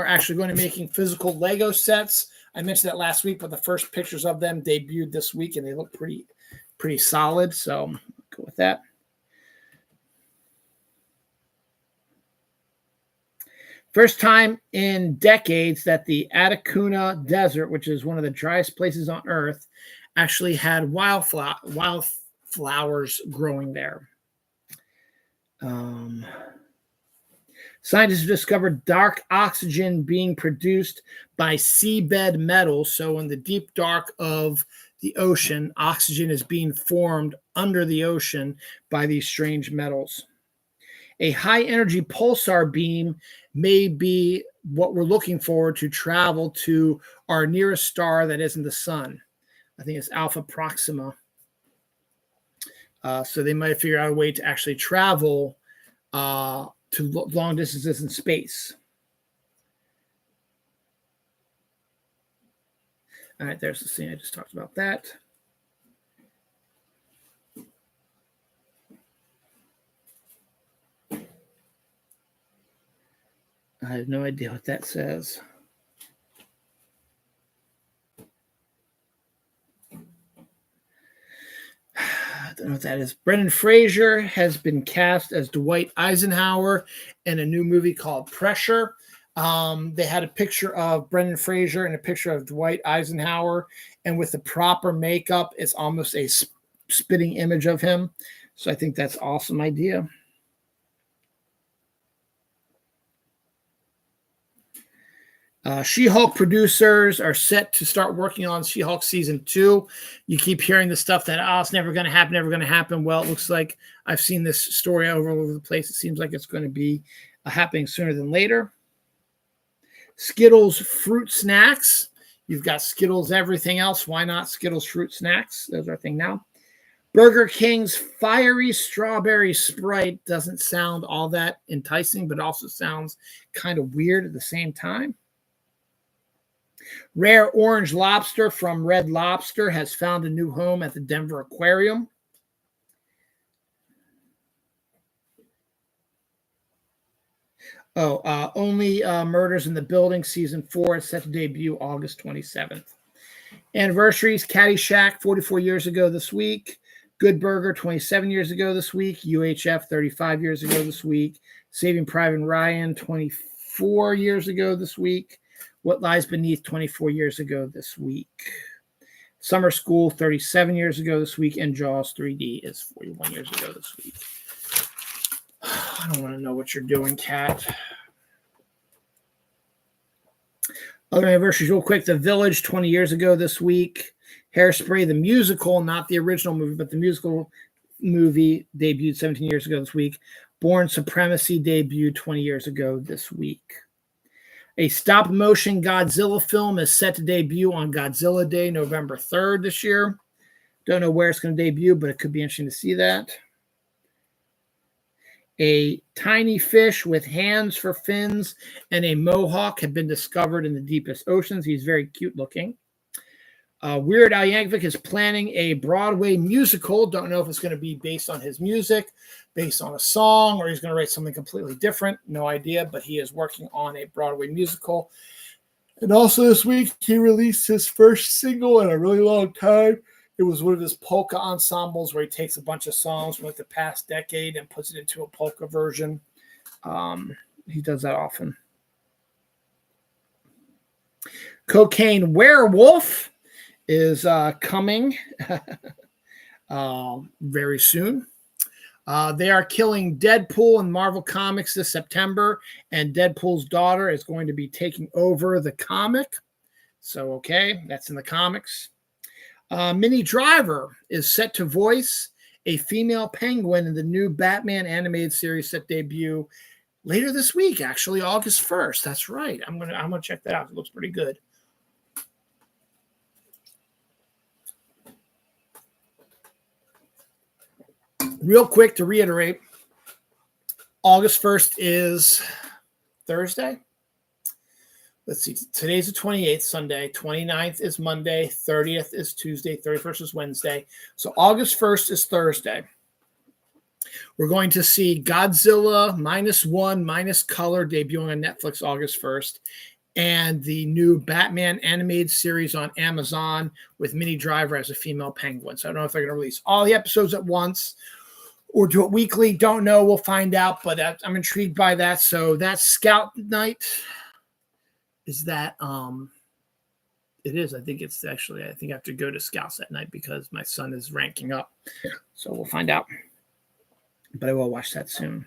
actually going to be making physical Lego sets. I mentioned that last week, but the first pictures of them debuted this week, and they look pretty solid. So I'll go with that. First time in decades that the Atacama Desert, which is one of the driest places on Earth, actually had wildflowers growing there. Scientists discovered dark oxygen being produced by seabed metals. So in the deep dark of the ocean, oxygen is being formed under the ocean by these strange metals. A high-energy pulsar beam may be what we're looking for to travel to our nearest star that isn't the sun. I think it's Alpha Proxima. So they might figure out a way to actually travel to long distances in space. All right, there's the scene. I just talked about that. I have no idea what that says. I don't know what that is. Brendan Fraser has been cast as Dwight Eisenhower in a new movie called Pressure. They had a picture of Brendan Fraser and a picture of Dwight Eisenhower, and with the proper makeup, it's almost a spitting image of him. So I think that's an awesome idea. She-Hulk producers are set to start working on She-Hulk season 2. You keep hearing the stuff that, it's never going to happen, never going to happen. Well, it looks like I've seen this story all over the place. It seems like it's going to be happening sooner than later. Skittles fruit snacks. You've got Skittles everything else. Why not Skittles fruit snacks? Those are a thing now. Burger King's fiery strawberry Sprite doesn't sound all that enticing, but also sounds kind of weird at the same time. Rare orange lobster from Red Lobster has found a new home at the Denver Aquarium. Only Murders in the Building season 4 is set to debut August 27th. Anniversaries: Caddyshack 44 years ago this week. Good Burger 27 years ago this week. UHF 35 years ago this week. Saving Private Ryan 24 years ago this week. What Lies Beneath 24 years ago this week. Summer School 37 years ago this week. And Jaws 3D is 41 years ago this week. I don't want to know what you're doing, Kat. Other anniversaries real quick. The Village 20 years ago this week. Hairspray, the musical, not the original movie, but the musical movie debuted 17 years ago this week. Born Supremacy debuted 20 years ago this week. A stop-motion Godzilla film is set to debut on Godzilla Day, November 3rd this year. Don't know where it's going to debut, but it could be interesting to see that. A tiny fish with hands for fins and a mohawk have been discovered in the deepest oceans. He's very cute looking. Weird Al Yankovic is planning a Broadway musical. Don't know if it's going to be based on his music, based on a song, or he's going to write something completely different. No idea, but he is working on a Broadway musical. And also this week, he released his first single in a really long time. It was one of his polka ensembles where he takes a bunch of songs from like the past decade and puts it into a polka version. He does that often. Cocaine Werewolf is coming very soon. They are killing Deadpool in Marvel Comics this September, and Deadpool's daughter is going to be taking over the comic. So, okay, that's in the comics. Minnie Driver is set to voice a female penguin in the new Batman animated series set debut later this week, actually August 1st. That's right. I'm gonna check that out. It looks pretty good. Real quick to reiterate, August 1st is Thursday. Let's see. Today's the 28th, Sunday. 29th is Monday. 30th is Tuesday. 31st is Wednesday. So August 1st is Thursday. We're going to see Godzilla -1 minus color debuting on Netflix August 1st. And the new Batman animated series on Amazon with Minnie Driver as a female penguin. So I don't know if they're going to release all the episodes at once or do it weekly. Don't know. We'll find out. But I'm intrigued by that. So that's Scout Night. Is that it is. I think it's actually, I think I have to go to Scouts at night because my son is ranking up. So we'll find out. But I will watch that soon.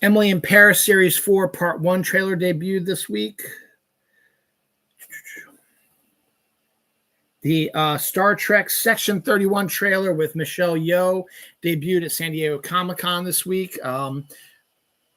Emily in Paris Series 4 Part 1 trailer debuted this week. The Star Trek Section 31 trailer with Michelle Yeoh debuted at San Diego Comic-Con this week.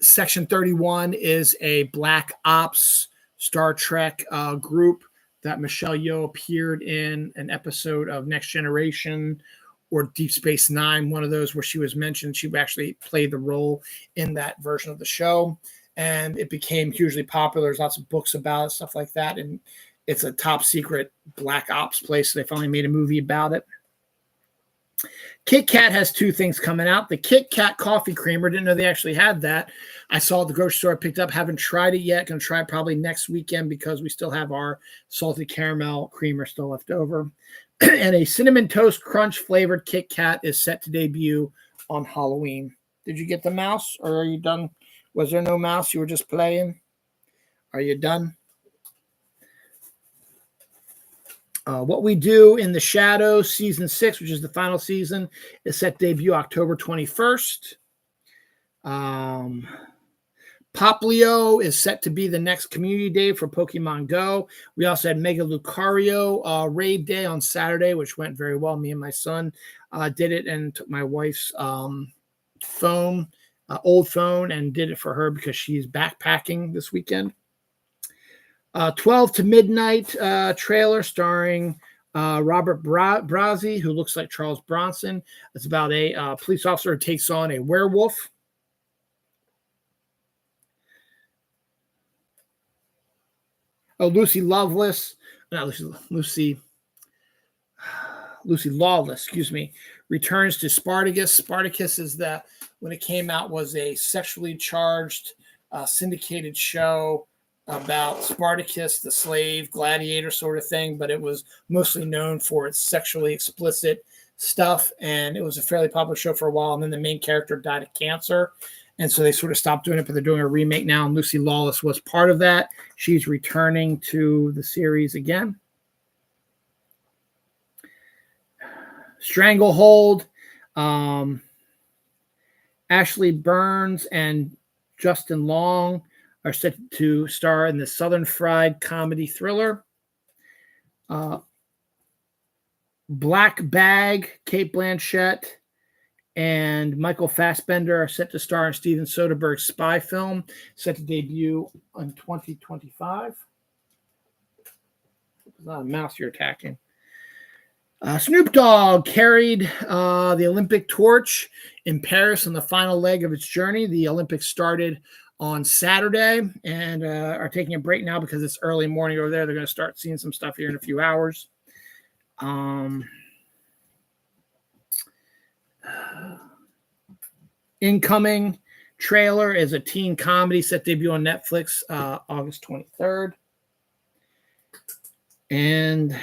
Section 31 is a Black Ops Star Trek group that Michelle Yeoh appeared in an episode of Next Generation or Deep Space Nine, one of those where she was mentioned. She actually played the role in that version of the show, and it became hugely popular. There's lots of books about it, stuff like that, and it's a top secret Black Ops place, so they finally made a movie about it. Kit Kat has 2 things coming out. The Kit Kat coffee creamer. Didn't know they actually had that. I saw at the grocery store. I picked up. Haven't tried it yet. Going to try it probably next weekend because we still have our salted caramel creamer still left over. And a cinnamon toast crunch flavored Kit Kat is set to debut on Halloween. Did you get the mouse, or are you done? Was there no mouse? You were just playing? Are you done? What We Do in the Shadows, Season 6, which is the final season, is set to debut October 21st. Poplio is set to be the next community day for Pokemon Go. We also had Mega Lucario raid day on Saturday, which went very well. Me and my son did it and took my wife's phone, old phone, and did it for her because she's backpacking this weekend. 12 to Midnight trailer starring Robert Brazzi, who looks like Charles Bronson. It's about a police officer who takes on a werewolf. Lucy Lawless, excuse me, returns to Spartacus. Spartacus is when it came out, was a sexually charged syndicated show about Spartacus, the slave gladiator sort of thing, but it was mostly known for its sexually explicit stuff, and it was a fairly popular show for a while, and then the main character died of cancer, and so they sort of stopped doing it, but they're doing a remake now, and Lucy Lawless was part of that. She's returning to the series again. Stranglehold, Ashley Burns and Justin Long are set to star in the Southern Fried comedy thriller. Black Bag, Cate Blanchett and Michael Fassbender are set to star in Steven Soderbergh's spy film, set to debut in 2025. There's not a mouse you're attacking. Snoop Dogg carried the Olympic torch in Paris on the final leg of its journey. The Olympics started on Saturday and are taking a break now because it's early morning over there. They're going to start seeing some stuff here in a few hours. Incoming trailer is a teen comedy set to debut on Netflix August 23rd. And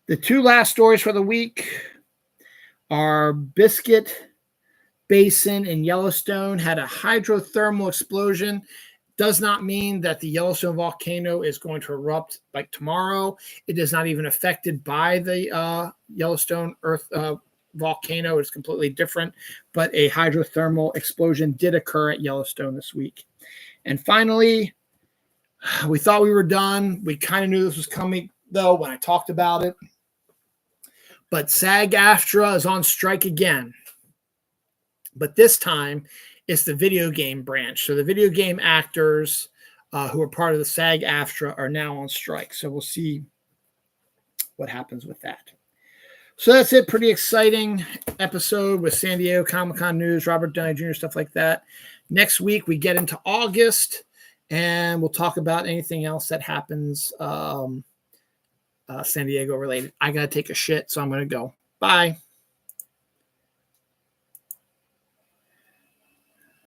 the 2 last stories for the week are Biscuit Basin in Yellowstone had a hydrothermal explosion. Does not mean that the Yellowstone volcano is going to erupt like tomorrow. It is not even affected by the Yellowstone volcano. It's completely different, but a hydrothermal explosion did occur at Yellowstone this week. And finally, we thought we were done. We kind of knew this was coming, though, when I talked about it. But SAG-AFTRA is on strike again. But this time, it's the video game branch. So the video game actors who are part of the SAG-AFTRA are now on strike. So we'll see what happens with that. So that's it. Pretty exciting episode with San Diego Comic-Con news, Robert Downey Jr., stuff like that. Next week, we get into August, and we'll talk about anything else that happens San Diego related. I got to take a shit, so I'm going to go. Bye.